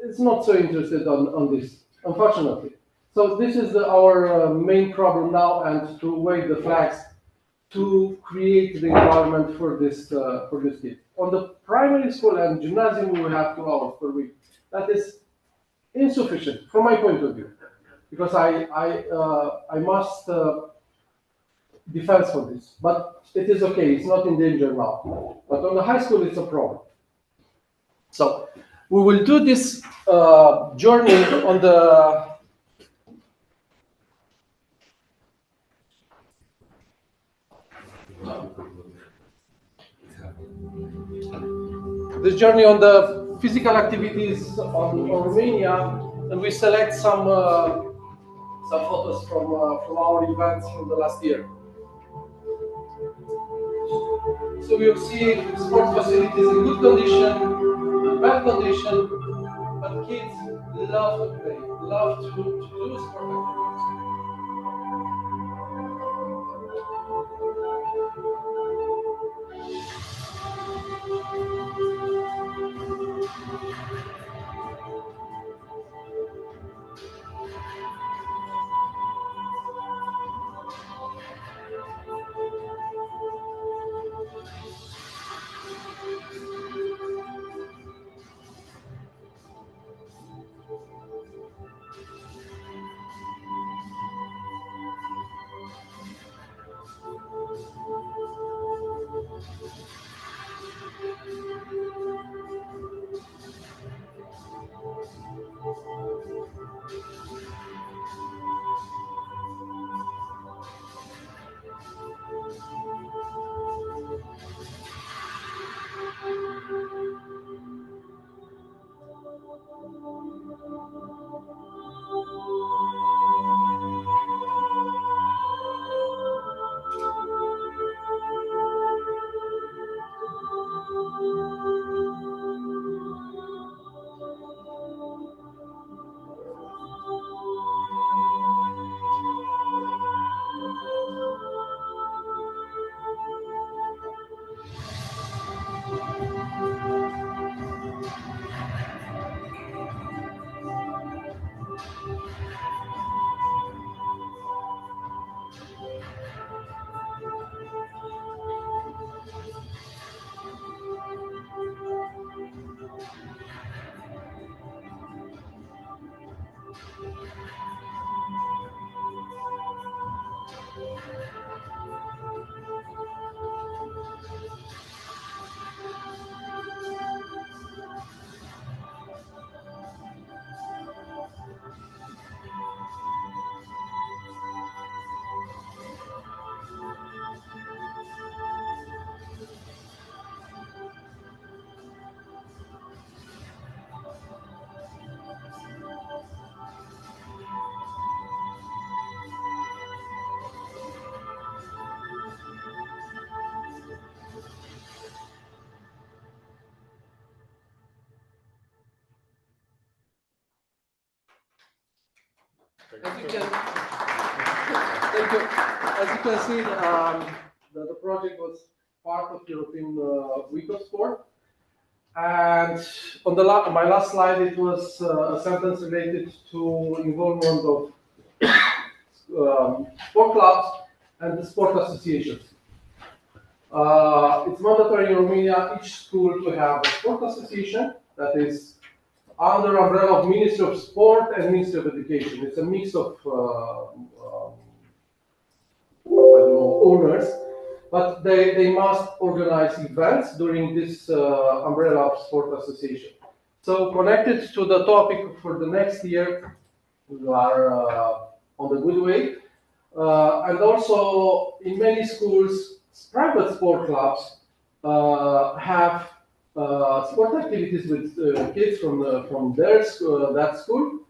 is not so interested on this, unfortunately. So this is our main problem now, and to wave the flags to create the environment for this kid. On the primary school and gymnasium, we will have 2 hours per week. That is insufficient from my point of view, because I must defend for this. But it is okay; it's not in danger now. But on the high school, it's a problem. So we will do this journey on the physical activities on Romania, and we select some photos from our events from the last year. So we'll see sports facilities in good condition, bad condition, but kids love to play, love to do sport activities. As you can, thank you. As you can see, the project was part of European Week of Sport. And on my last slide, it was a sentence related to involvement of sport clubs and the sport associations. It's mandatory in Romania each school to have a sport association that is under umbrella of Ministry of Sport and Ministry of Education. It's a mix of owners, but they must organize events during this umbrella of sport association. So connected to the topic for the next year, we are on the good way. And also in many schools, private sport clubs have sport activities with kids from their school, that school.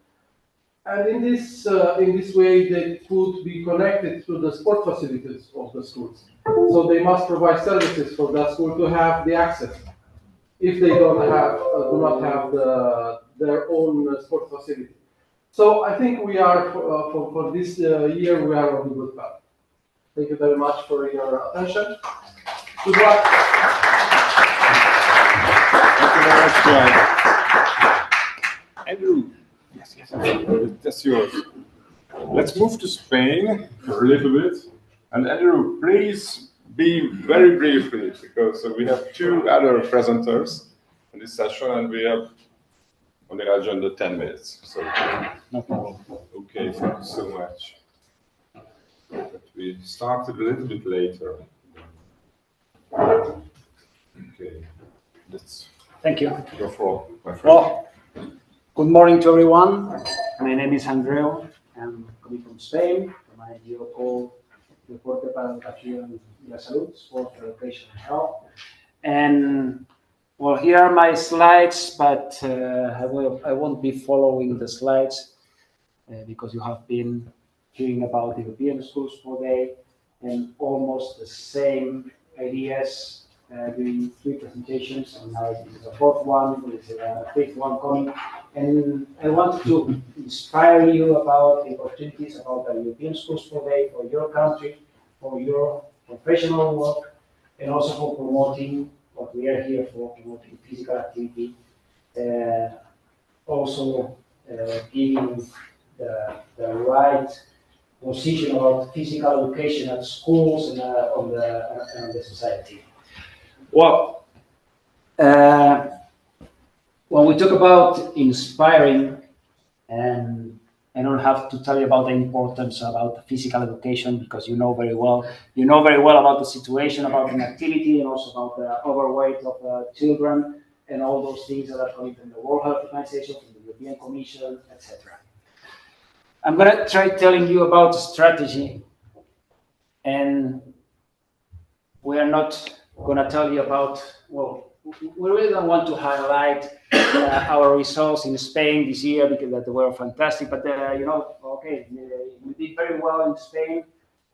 And in this way, they could be connected to the sport facilities of the schools. So they must provide services for that school to have the access. If they do not have their own sport facility. So I think we are for this year we are on a good path. Thank you very much for your attention. Good luck. Thank you very much, John. Andrew. Yes, that's yours. Let's move to Spain for a little bit. And Andrew, please be very briefly, because we have two other presenters in this session, and we have on the agenda 10 minutes. So, No problem. okay, thank you so much. But we started a little bit later. Okay, that's Thank you. your fault, my friend. Well, good morning to everyone. My name is Andreu. I'm coming from Spain, from an NGO called Deporte para la Educación y la Salud, Sport for Education and Health. And well, here are my slides, but I won't be following the slides because you have been hearing about the European School Sport Day and almost the same ideas during 3 presentations, and now this is the 4th one, this is the 5th one coming. And I want to inspire you about the opportunities about the European School Sport Day for your country, for your professional work, and also for promoting what we are here for, promoting physical activity, also giving the right position about physical education at schools and on the society. Well, when we talk about inspiring, and I don't have to tell you about the importance about physical education because you know very well about the situation, about inactivity, and also about the overweight of children and all those things that are coming from the World Health Organization, from the European Commission, etc. I'm going to try telling you about the strategy, and we are not going to tell you about, well, we really don't want to highlight our results in Spain this year because that were fantastic, but okay, we did very well in Spain,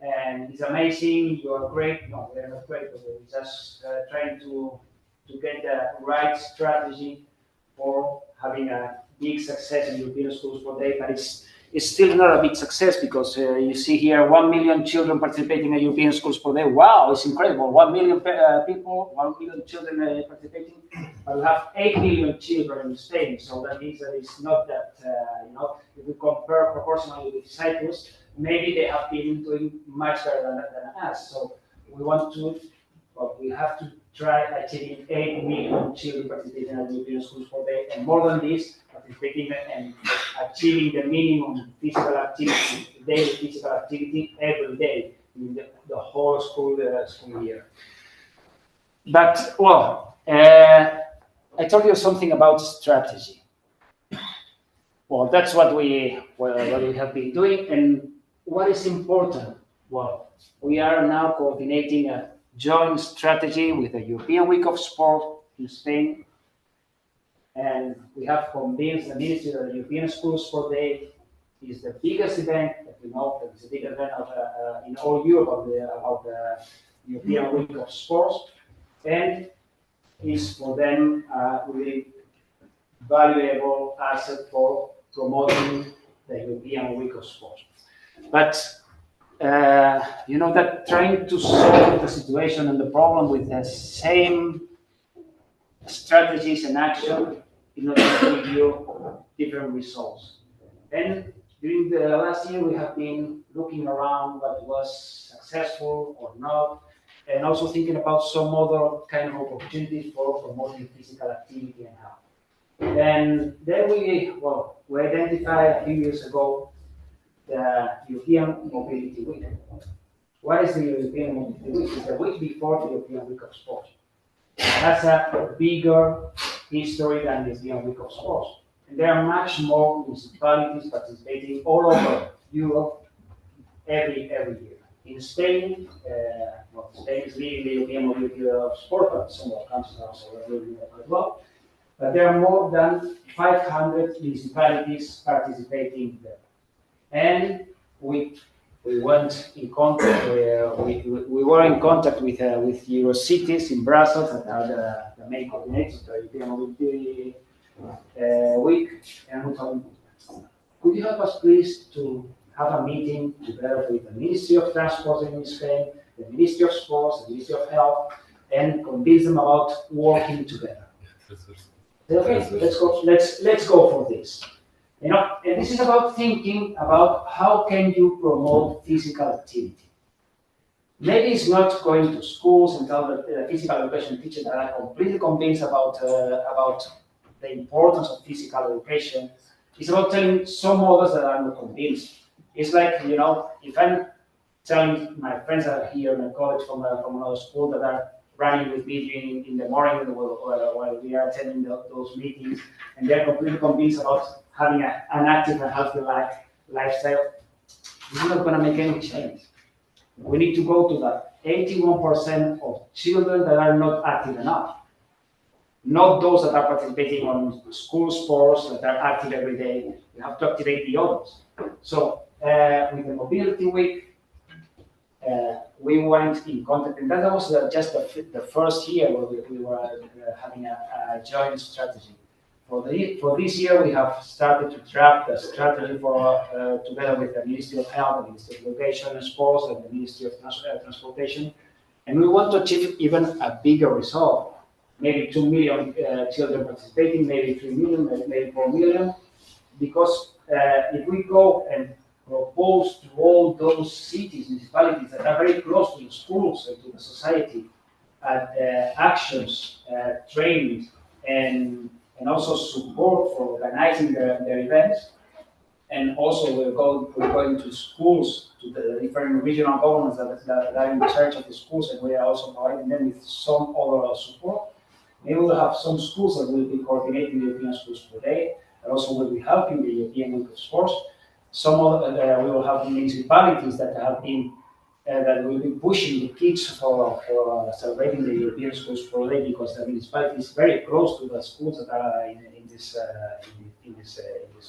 and it's amazing, you are great. No, we are not great, but we're just trying to get the right strategy for having a big success in European School Sport Day, but it's still not a big success because you see here 1 million children participating in European School Sport Day. Wow, it's incredible. 1 million people, 1 million children participating. But we have 8 million children in Spain, so that means that it's not that, if we compare proportionally with Cyprus, maybe they have been doing much better than us. So we have to try achieving 8 million children participating in European School Sport Day, and more than this, participating and achieving the minimum physical activity, daily physical activity every day in the whole school year. But, well, I told you something about strategy. Well, that's what we have been doing, and what is important? Well, we are now coordinating a joint strategy with the European Week of Sport in Spain, and we have convinced the Ministry that the European School Sport Day is the biggest event that we know. It's the biggest event in all Europe of the European Week of Sports, and is for them a really valuable asset for promoting the European Week of Sports. But you know that trying to solve the situation and the problem with the same strategies and action is not going to give you different results. And during the last year, we have been looking around what was successful or not, and also thinking about some other kind of opportunities for promoting physical activity and health. And then we identified a few years ago the European Mobility Week. What is the European Mobility Week? It's the week before the European Week of Sports. It has a bigger history than the European Week of Sports. And there are much more municipalities participating all over Europe every year. In Spain, Spain is leading the European Mobility of Sport, but some other countries are also doing that as well. But there are more than 500 municipalities participating there. And we went in contact. We were in contact with Eurocities in Brussels that are the main coordinators of the European Mobility Week, and we told them, could you help us please to have a meeting together with the Ministry of Transport in Spain, the Ministry of Sports, the Ministry of Health, and convince them about working together. Okay, let's go for this. You know, and this is about thinking about how can you promote physical activity. Maybe it's not going to schools and tell the physical education teachers that are completely convinced about the importance of physical education. It's about telling some others that are not convinced. It's like, you know, if I'm telling my friends that are here, my colleagues from another school that are running with me in the morning while we are attending those meetings, and they're completely convinced about having an active and healthy lifestyle, this is not going to make any change. We need to go to the 81% of children that are not active enough. Not those that are participating on school sports, that are active every day. We have to activate the others. So with the Mobility Week, we went in contact, and that was just the first year where we were having a joint strategy. For this year, we have started to draft a strategy for together with the Ministry of Health, the Ministry of Education and Sports, and the Ministry of Transportation, and we want to achieve even a bigger result. Maybe 2 million children participating, maybe 3 million, maybe 4 million, because if we go and propose to all those cities, municipalities that are very close to the schools and to the society, actions, training, and also support for organizing their events. And also we're going to schools, to the different regional governments that are in charge of the schools, and we are also providing them with some other support. Maybe we'll have some schools that will be coordinating the European Schools per Day, and also will be helping the European Week of Sports. Some other, we will have municipalities that have been that will be pushing the kids for celebrating the European Schools per Day, because the municipality is very close to the schools that are in this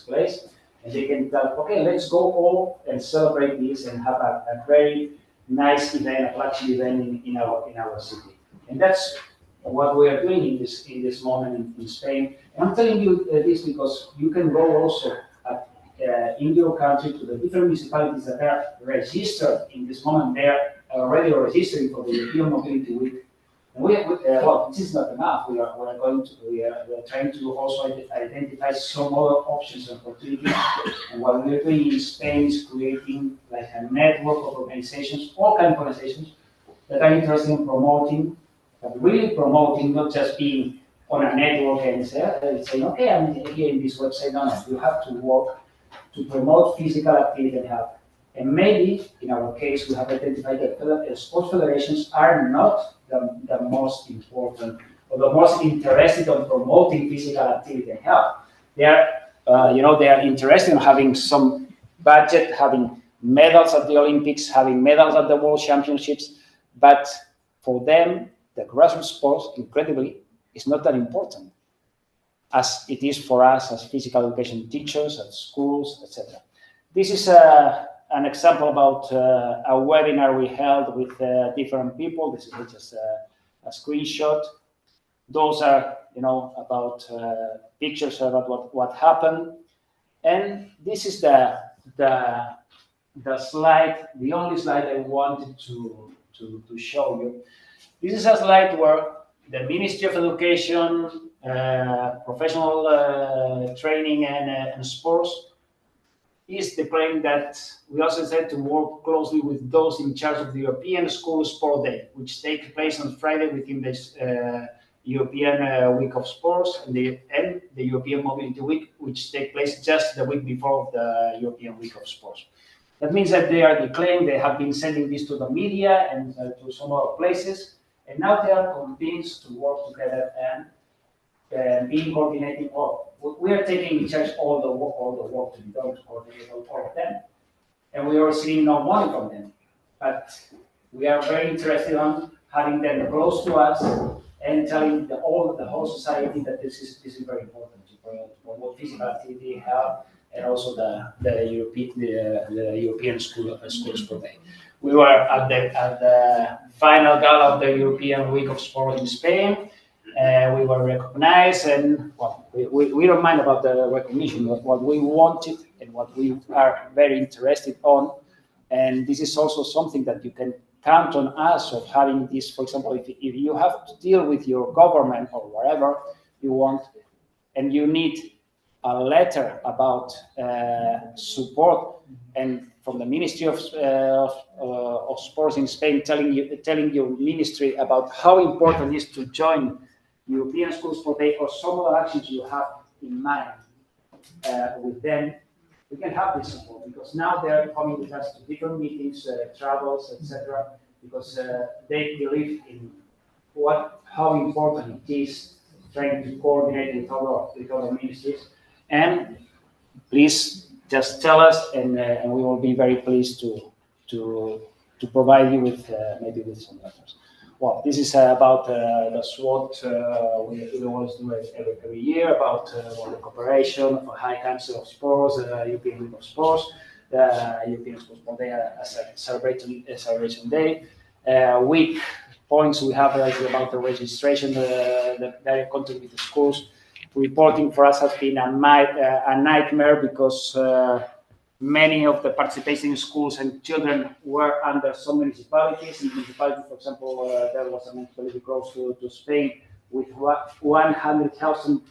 place, and they can tell, okay, let's go all and celebrate this and have a very nice event, a flagship event in our city. And that's what we are doing in this moment in Spain. And I'm telling you this because you can go also in your country to the different municipalities that are registered in this moment. They are already registering for the European Mobility Week. And well, this is not enough. We are trying to also identify some other options and opportunities. And what we're doing in Spain is creating like a network of organizations, all kinds of organizations that are interested in promoting, but really promoting, not just being on a network and saying, okay, I'm here in this website. No, you have to work to promote physical activity and health. And maybe, in our case, we have identified that sports federations are not the most important or the most interested in promoting physical activity and health. They are, they are interested in having some budget, having medals at the Olympics, having medals at the World Championships, but for them, the grassroots sports, incredibly, is not that important as it is for us as physical education teachers at schools, etc. This is an example about a webinar we held with different people. This is just a screenshot. Those are, about pictures about what happened. And this is the slide, the only slide I wanted to show you. This is a slide where the Ministry of Education, Professional Training and Sports is declaring that we also said to work closely with those in charge of the European School Sport Day, which takes place on Friday within this European Week of Sports and the European Mobility Week, which takes place just the week before the European Week of Sports. That means that they are declaring, they have been sending this to the media and to some other places, and now they are convinced to work together and be coordinating all. We are taking in charge all the work to be done to coordinate all of them, and we are receiving no money from them. But we are very interested on having them close to us and telling the whole society that this is very important to promote physical activity, health, and also the European School Sport Day. We were at the final gala of the European Week of Sport in Spain. We were recognized, and well, we don't mind about the recognition, but what we wanted and what we are very interested on, and this is also something that you can count on us of having this. For example, if you have to deal with your government or whatever you want, and you need a letter about support, and from the Ministry of Sports in Spain telling your ministry about how important it is to join European School Sport Day or some other actions you have in mind with them, we can have this support, because now they are coming with us to different meetings, travels, etc., because they believe in how important it is trying to coordinate with other ministries. And please just tell us, and we will be very pleased to provide you with maybe with some letters. Well, this is about the SWOT we always do every year about the cooperation for High Council of Sports, European Week of Sports, the European Sport Day as a celebration day. Week points we have about the registration, the direct contact with the schools. Reporting for us has been a nightmare because many of the participating schools and children were under some municipalities. In municipalities, for example, there was a municipality close to Spain with 100,000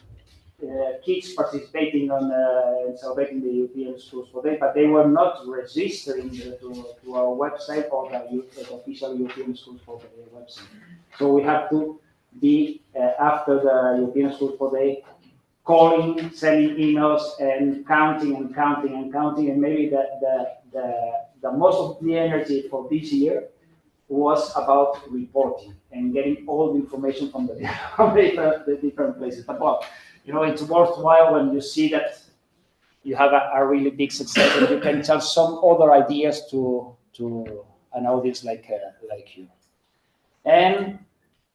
kids participating on celebrating the European Schools Sport Day, but they were not registering to our website or the official European Schools Sport Day website. So we have to be after the European Schools Sport Day, calling, sending emails, and counting, and maybe the most of the energy for this year was about reporting and getting all the information from the different places. But well, it's worthwhile when you see that you have a really big success and you can tell some other ideas to an audience like you. And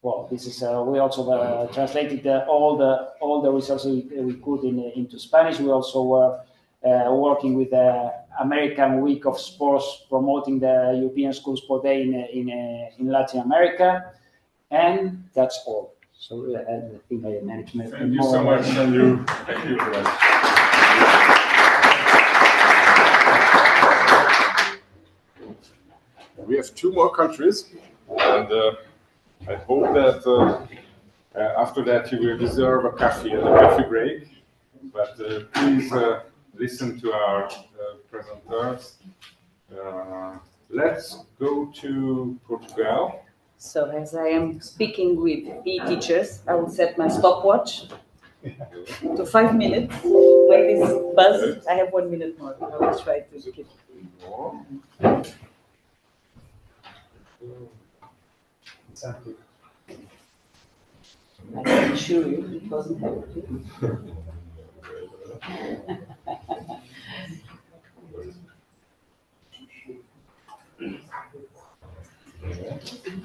well, this is we also translated all the resources we could into Spanish. We also were working with the American Week of Sports, promoting the European School Sport Day in Latin America, and that's all. So I think I managed. Thank you so much, and you. Thank you very much. We have 2 more countries, and I hope that after that you will deserve a coffee and a coffee break. But please listen to our presenters. Let's go to Portugal. So as I am speaking with e-teachers, I will set my stopwatch to 5 minutes. Like this buzz, I have 1 minute more. I will try to keep. Exactly. I can assure you it doesn't have to.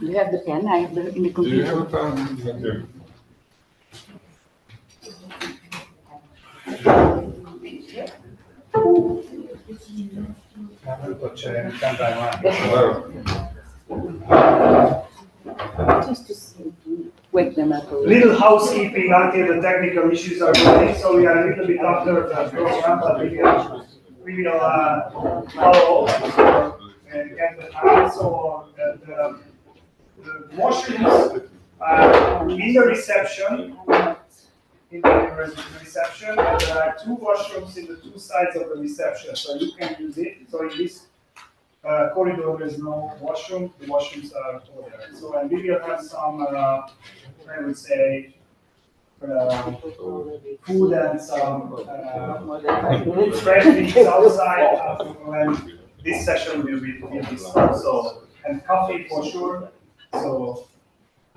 You have the pen, I have in the computer. Do you have a pen? Thank you. C'è tanta Hello. Just to see. wake them up a little. Little housekeeping until the technical issues are ready. So we are a little bit after the program, but we will follow and get the time. So the washrooms in the reception, in the reception, and there are 2 washrooms in the 2 sides of the reception, so you can use it. So in this corridor, there is no washroom. The washrooms are over there. So and we will have some, I would say, food and some fresh things outside when this session will be started. So and coffee for sure. So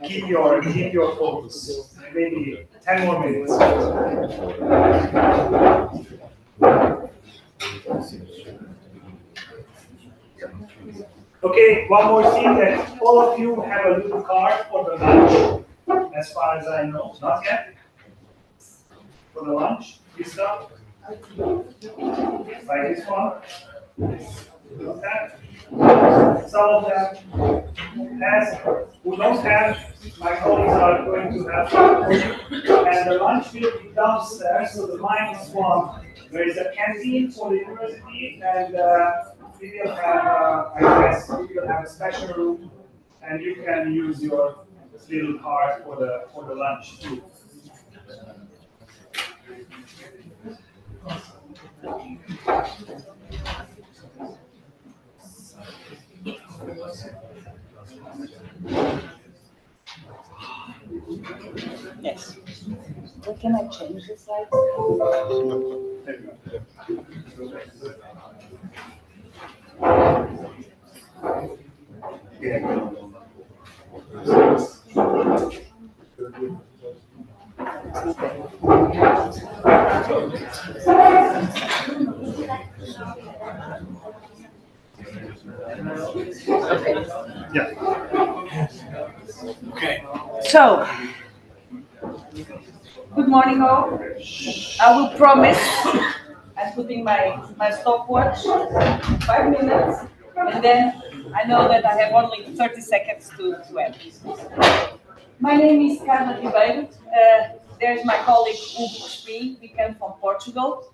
keep your focus. Maybe 10 more minutes. Okay, one more thing, that all of you have a little card for the lunch, as far as I know. Not yet? For the lunch, this stuff? Like this one? Okay. Some of them has, who don't have, my colleagues are going to have some for you. And the lunch will be downstairs, so the -1. There is a canteen for the university, and we will have, I guess, we will have a special room, and you can use your little card for the lunch too. Yes. So can I change the slide? Okay. So, good morning all. I will promise, I'm putting my stopwatch, 5 minutes, and then I know that I have only 30 seconds to end. My name is Carla Ribeiro. There's my colleague Hugo Espí. We come from Portugal,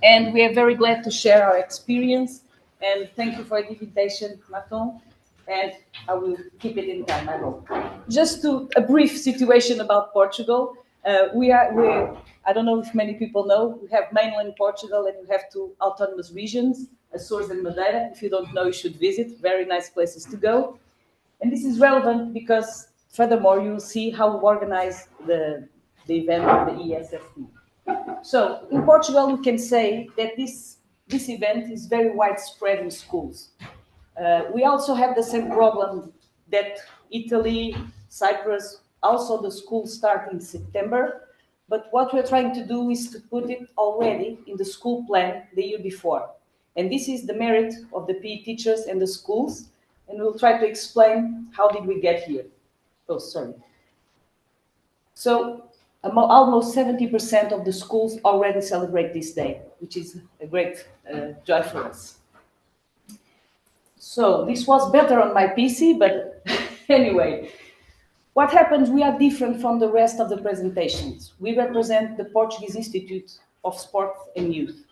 and we are very glad to share our experience. And thank you for the invitation, Martin. And I will keep it in time, I hope. Just a brief situation about Portugal. I don't know if many people know, we have mainland Portugal and we have 2 autonomous regions, Açores and Madeira. If you don't know, you should visit. Very nice places to go. And this is relevant because, furthermore, you'll see how we organize the event of the ESSD. So, in Portugal, we can say that this event is very widespread in schools. We also have the same problem that Italy, Cyprus, also the schools start in September. But what we're trying to do is to put it already in the school plan the year before. And this is the merit of the PE teachers and the schools. And we'll try to explain how did we get here. Oh, sorry. So almost 70% of the schools already celebrate this day, which is a great joy for us. So this was better on my PC, but anyway, what happens, we are different from the rest of the presentations. We represent the Portuguese Institute of Sport and Youth.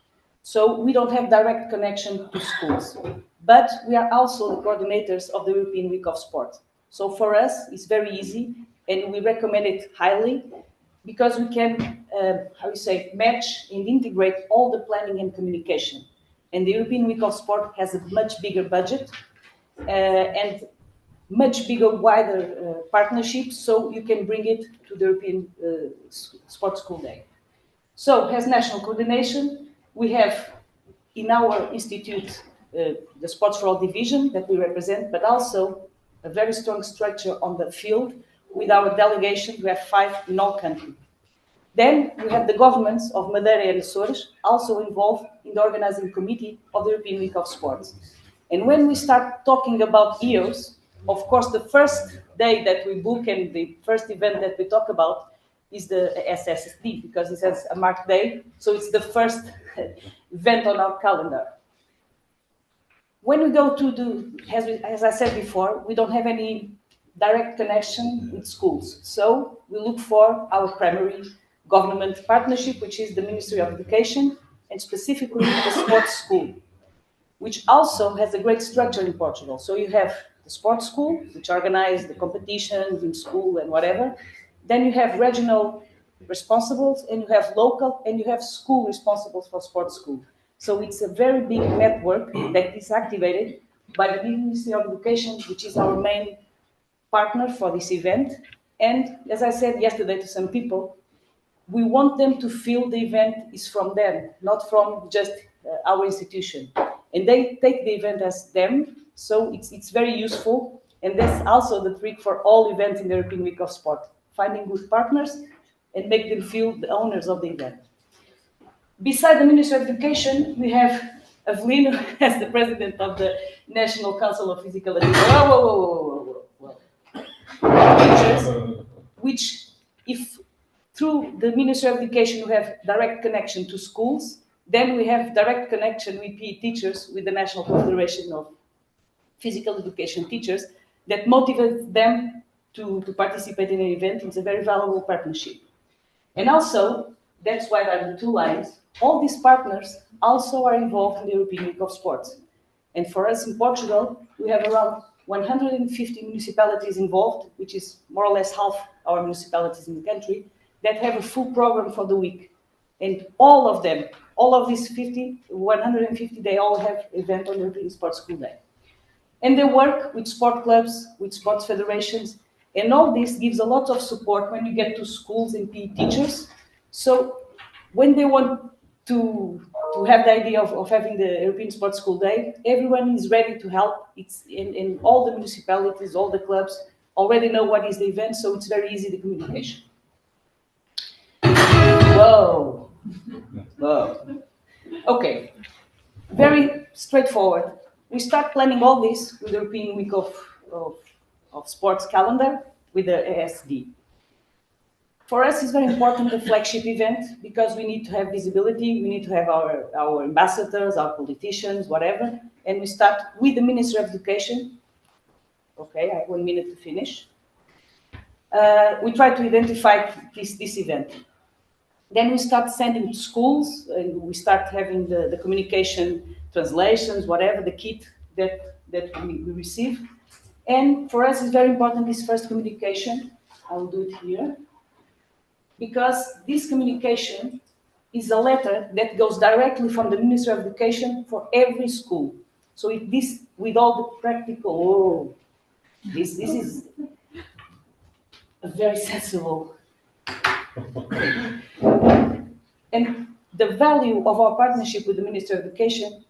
So we don't have direct connection to schools, but we are also the coordinators of the European Week of Sport. So for us, it's very easy, and we recommend it highly because we can, match and integrate all the planning and communication. And the European Week of Sport has a much bigger budget and much bigger, wider partnerships, so you can bring it to the European Sports School Day. So, as national coordination, we have in our institute the Sports for All division that we represent, but also a very strong structure on the field. With our delegation, we have 5 in all countries. Then we have the governments of Madeira and Açores also involved in the organizing committee of the European Week of Sports. And when we start talking about EOS, of course, the first day that we book and the first event that we talk about is the HSSD, because it has a marked day, so it's the first event on our calendar. When we go to as I said before, we don't have any direct connection with schools. So we look for our primary government partnership, which is the Ministry of Education, and specifically the sports school, which also has a great structure in Portugal. So you have the sports school, which organize the competitions in school and whatever. Then you have regional responsibles, and you have local, and you have school responsibles for sports school. So it's a very big network that is activated by the Ministry of Education, which is our main partner for this event. And as I said yesterday to some people, we want them to feel the event is from them, not from just our institution. And they take the event as them, so it's very useful. And that's also the trick for all events in the European Week of Sport, finding good partners and make them feel the owners of the event. Beside the Ministry of Education, we have Avelino as the president of the National Council of Physical Education. Which, if through the Ministry of Education we have direct connection to schools, then we have direct connection with PE teachers, with the National Confederation of Physical Education Teachers, that motivates them to participate in an event. It's a very valuable partnership. And also, that's why there are the two lines, all these partners also are involved in the European Week of Sports. And for us in Portugal, we have around 150 municipalities involved, which is more or less half our municipalities in the country, that have a full program for the week. And all of them, all of these 150, they all have event on European Sports School Day. And they work with sport clubs, with sports federations, and all this gives a lot of support when you get to schools and PE teachers. So when they want to have the idea of having the European Sports School Day, everyone is ready to help. It's in all the municipalities, all the clubs already know what is the event, so it's very easy, the communication. Whoa. Whoa. Okay, very straightforward. We start planning all this with the European Week of Sports calendar with the ESSD. For us, it's very important, the flagship event, because we need to have visibility, we need to have our ambassadors, our politicians, whatever, and we start with the Ministry of Education. Okay, I have 1 minute to finish. We try to identify this event. Then we start sending to schools, and we start having the communication translations, whatever, the kit that we receive. And for us, it's very important, this first communication. I will do it here. Because this communication is a letter that goes directly from the Ministry of Education for every school. So this, with all the practical, this is a very sensible. And the value of our partnership with the Ministry of Education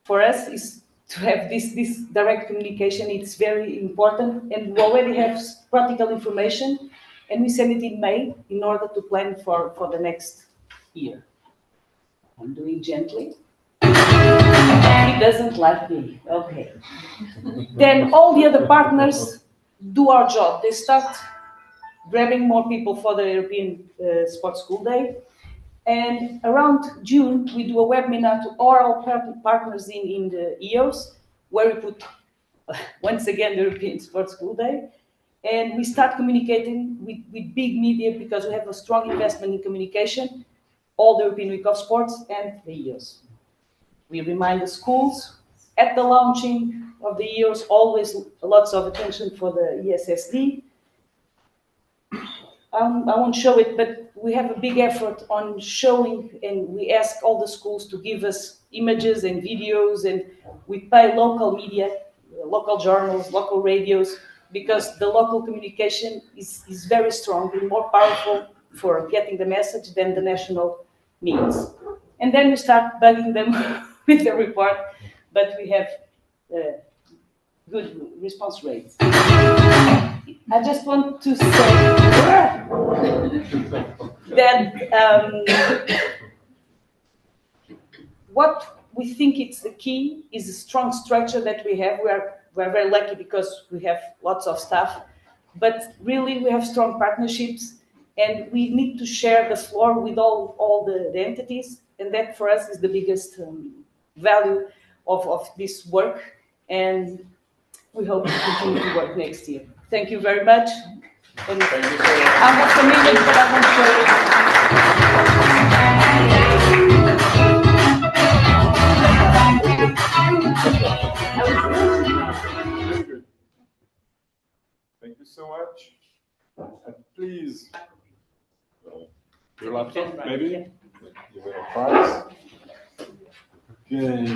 for us is to have this direct communication. It's very important, and we already have practical information, and we send it in May in order to plan for the next year. I'm doing gently. He doesn't like me. Okay. Then all the other partners do our job. They start grabbing more people for the European Sports School Day. And around June, we do a webinar to all our partners in the EOS, where we put, once again, the European Sports School Day. And we start communicating with big media, because we have a strong investment in communication, all the European Week of Sports and the EOS. We remind the schools at the launching of the EOS, always lots of attention for the ESSD. I won't show it, but we have a big effort on showing, and we ask all the schools to give us images and videos, and we pay local media, local journals, local radios, because the local communication is very strong and more powerful for getting the message than the national means. And then we start bugging them with the report, but we have good response rates. I just want to say that what we think it's the key is a strong structure that we have. We're very lucky because we have lots of staff, but really we have strong partnerships, and we need to share the floor with all the entities, and that for us is the biggest value of this work, and we hope to continue to work next year. Thank you very much. And Thank you so much. I have some images that Very good. Thank you so much. And please, your laptop, maybe? Give it a prize. Okay.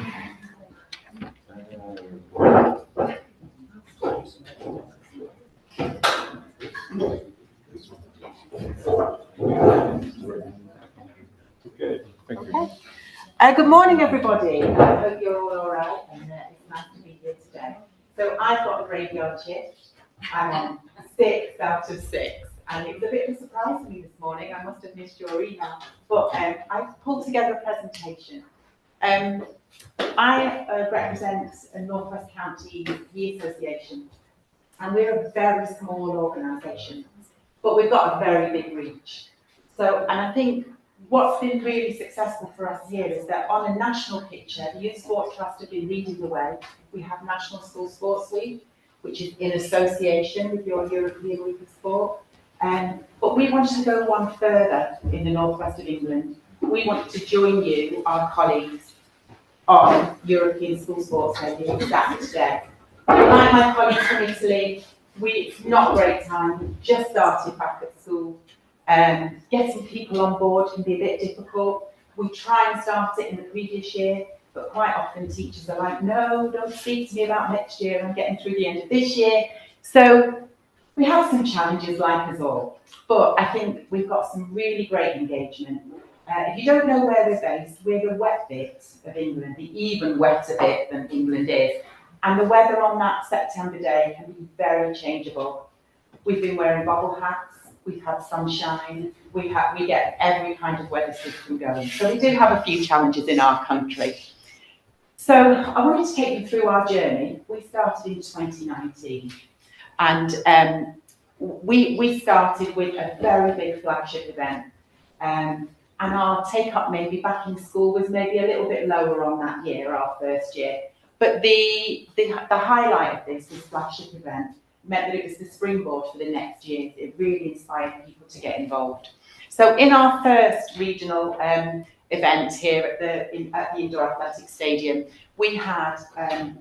Okay, thank you. Good morning, everybody. I hope you're all right, and it's nice to be here today. So I've got a graveyard shift. I'm on 6 out of 6, and it was a bit of a surprise to me this morning. I must have missed your email, but I pulled together a presentation. I represent a North West County Youth Association, and we're a very small organisation, but we've got a very big reach. So, and I think what's been really successful for us here is that on a national picture, the Youth Sport Trust have been leading the way. We have National School Sports Week, which is in association with your European Week of Sport. But we wanted to go one further in the northwest of England. We wanted to join you, our colleagues, on European School Sports Day, the exact day. Like my colleagues from Italy, it's not a great time. We've just started back at school. Getting people on board can be a bit difficult. We try and start it in the previous year, but quite often teachers are like, no, don't speak to me about next year, I'm getting through the end of this year. So we have some challenges like us all, but I think we've got some really great engagement. If you don't know where we're based, we're the wet bit of England, the even wetter bit than England is. And the weather on that September day can be very changeable. We've been wearing bobble hats, we've had sunshine, we get every kind of weather system going. So we do have a few challenges in our country. So I wanted to take you through our journey. We started in 2019, and we started with a very big flagship event. And our take-up maybe back in school was maybe a little bit lower on that year, our first year. But the highlight of this flagship event meant that it was the springboard for the next year. It really inspired people to get involved. So in our first regional event here at the Indoor Athletic Stadium, we had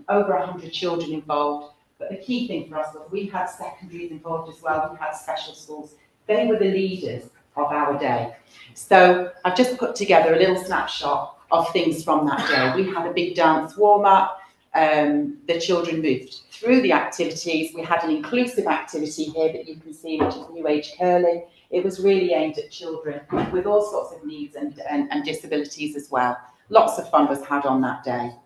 over 100 children involved. But the key thing for us was we had secondaries involved as well. We had special schools. They were the leaders of our day. So I've just put together a little snapshot of things from that day. We had a big dance warm-up. The children moved through the activities. We had an inclusive activity here that you can see, which is New Age Curling. It was really aimed at children with all sorts of needs and disabilities as well. Lots of fun was had on that day.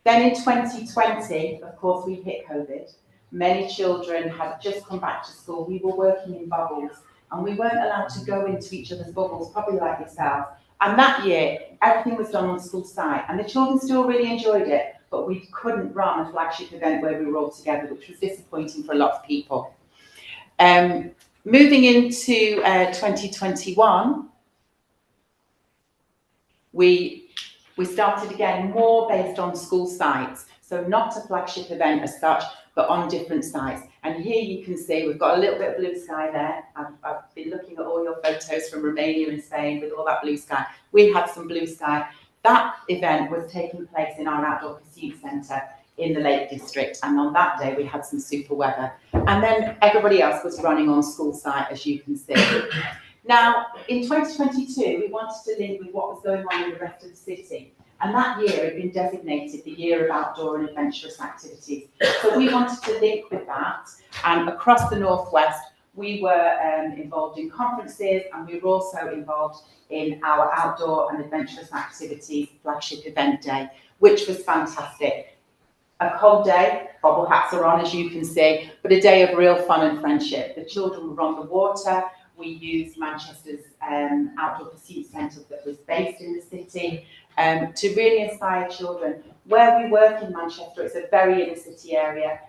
Then in 2020, of course, we hit COVID. Many children had just come back to school. We were working in bubbles, and we weren't allowed to go into each other's bubbles, probably like yourselves. And that year, everything was done on school site, and the children still really enjoyed it, but we couldn't run a flagship event where we were all together, which was disappointing for a lot of people. Moving into 2021, we started again more based on school sites, so not a flagship event as such, but on different sites. And here you can see we've got a little bit of blue sky there. I've been looking at all your photos from Romania and Spain with all that blue sky. We had some blue sky. That event was taking place in our Outdoor Pursuit Centre in the Lake District, and on that day we had some super weather. And then everybody else was running on school site, as you can see. Now, in 2022, we wanted to link with what was going on in the rest of the city. And that year had been designated the year of outdoor and adventurous activities. So we wanted to link with that. And across the Northwest, we were involved in conferences, and we were also involved in our outdoor and adventurous activities flagship event day, which was fantastic. A cold day, bobble hats are on, as you can see, but a day of real fun and friendship. The children were on the water. We used Manchester's Outdoor Pursuit Centre that was based in the city to really inspire children. Where we work in Manchester, it's a very inner city area,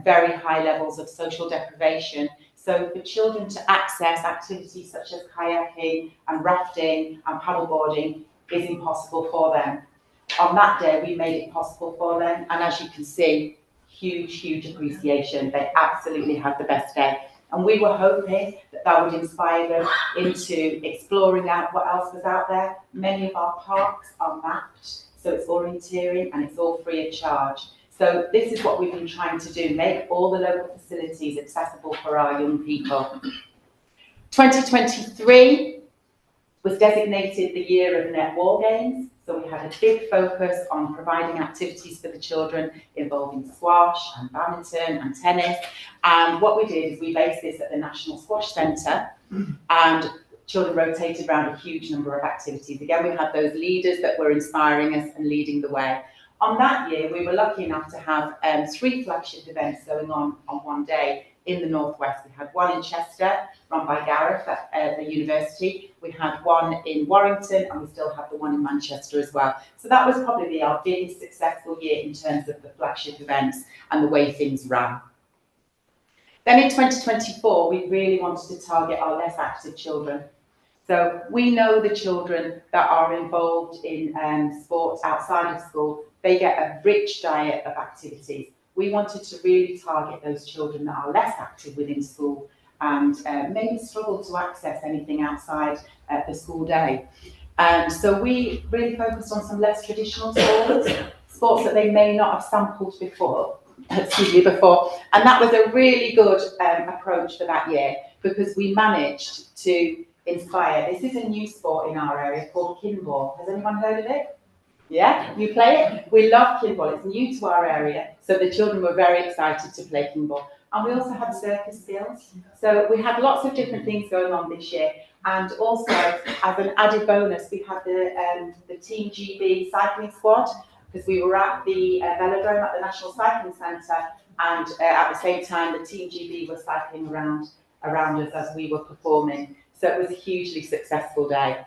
very high levels of social deprivation. So for children to access activities such as kayaking and rafting and paddleboarding is impossible for them. On that day, we made it possible for them. And as you can see, huge appreciation. They absolutely had the best day. And we were hoping that that would inspire them into exploring out what else was out there. Many of our parks are mapped, so it's orienteering and it's all free of charge. So this is what we've been trying to do, make all the local facilities accessible for our young people. 2023 was designated the year of netball games. So we had a big focus on providing activities for the children involving squash and badminton and tennis. And what we did is we based this at the National Squash Centre, and children rotated around a huge number of activities. Again, we had those leaders that were inspiring us and leading the way. On that year, we were lucky enough to have 3 flagship events going on one day in the Northwest. We had one in Chester, run by Gareth at the university. We had one in Warrington, and we still have the one in Manchester as well. So that was probably our biggest successful year in terms of the flagship events and the way things ran. Then in 2024, we really wanted to target our less active children. So we know the children that are involved in sports outside of school, they get a rich diet of activities. We wanted to really target those children that are less active within school and maybe struggle to access anything outside the school day. And so we really focused on some less traditional sports that they may not have sampled before. And that was a really good approach for that year, because we managed to inspire. This is a new sport in our area called kinball. Has anyone heard of it? Yeah, you play it? We love kinball. It's new to our area, so the children were very excited to play kinball. And we also had circus skills. So we had lots of different things going on this year. And also, as an added bonus, we had the Team GB cycling squad, because we were at the velodrome at the National Cycling Centre, and at the same time, the Team GB were cycling around us as we were performing. So it was a hugely successful day.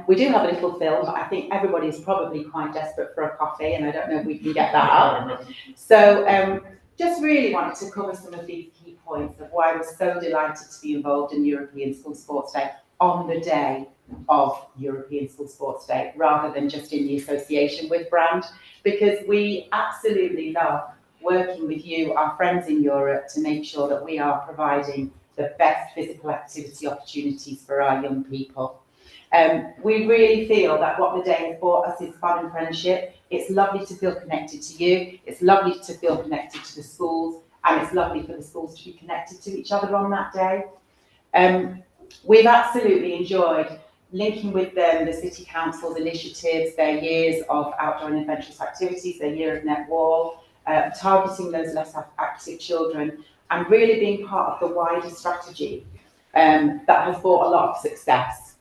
We do have a little film, but I think everybody's probably quite desperate for a coffee, and I don't know if we can get that up. So just really wanted to cover some of these key points of why we're so delighted to be involved in European School Sports Day on the day of European School Sports Day, rather than just in the association with brand, because we absolutely love working with you, our friends in Europe, to make sure that we are providing the best physical activity opportunities for our young people. We really feel that what the day has brought us is fun and friendship. It's lovely to feel connected to you. It's lovely to feel connected to the schools, and it's lovely for the schools to be connected to each other on that day. We've absolutely enjoyed linking with them the City Council's initiatives, their years of outdoor and adventurous activities, their year of netball, targeting those less active children, and really being part of the wider strategy that has brought a lot of success.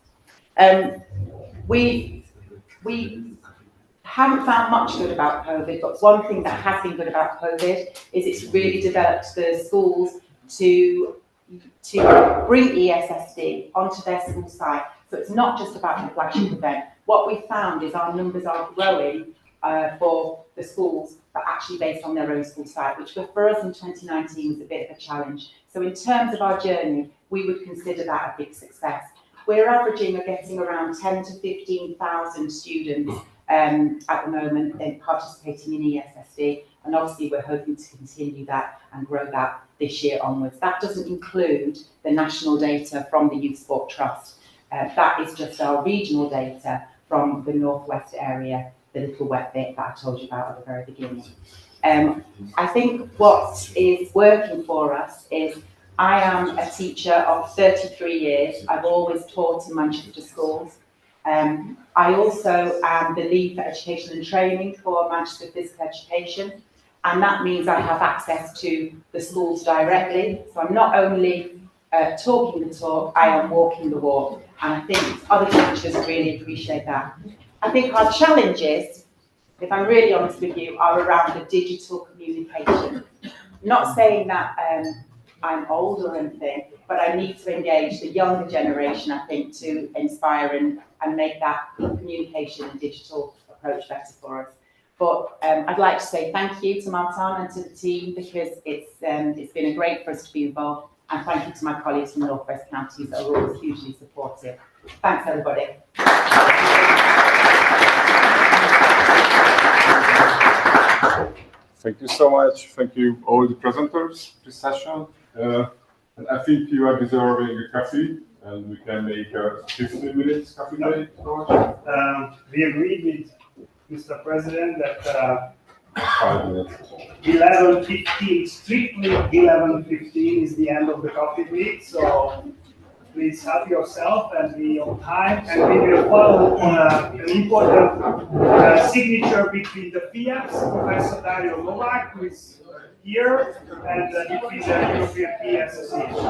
We haven't found much good about COVID, but one thing that has been good about COVID is it's really developed the schools to bring ESSD onto their school site. So it's not just about the flagship event. What we found is our numbers are growing for the schools, but actually based on their own school site, which for us in 2019 was a bit of a challenge. So in terms of our journey, we would consider that a big success. We're averaging or getting around 10 to 15,000 students at the moment in participating in ESSD, and obviously we're hoping to continue that and grow that this year onwards. That doesn't include the national data from the Youth Sport Trust. That is just our regional data from the Northwest area, the little wet bit that I told you about at the very beginning. I think what is working for us is I am a teacher of 33 years. I've always taught in Manchester schools. I also am the lead for education and training for Manchester Physical Education, and that means I have access to the schools directly. So I'm not only talking the talk, I am walking the walk, and I think other teachers really appreciate that. I think our challenges, if I'm really honest with you, are around the digital communication. Not saying that I'm old or anything, but I need to engage the younger generation, I think, to inspire and make that communication and digital approach better for us. But I'd like to say thank you to Martin and to the team, because it's been great for us to be involved, and thank you to my colleagues from the North West counties that are always hugely supportive. Thanks, everybody. Thank you so much. Thank you all the presenters this session. And I think you are deserving a coffee, and we can make a 15 minutes coffee break. We agreed with Mr. President that 5 minutes. 11:15, strictly 11:15 is the end of the coffee break. So please help yourself and be on time. And we will follow on an important signature between the PMs, Professor Dario Novak, who is here, and between the European PE Association.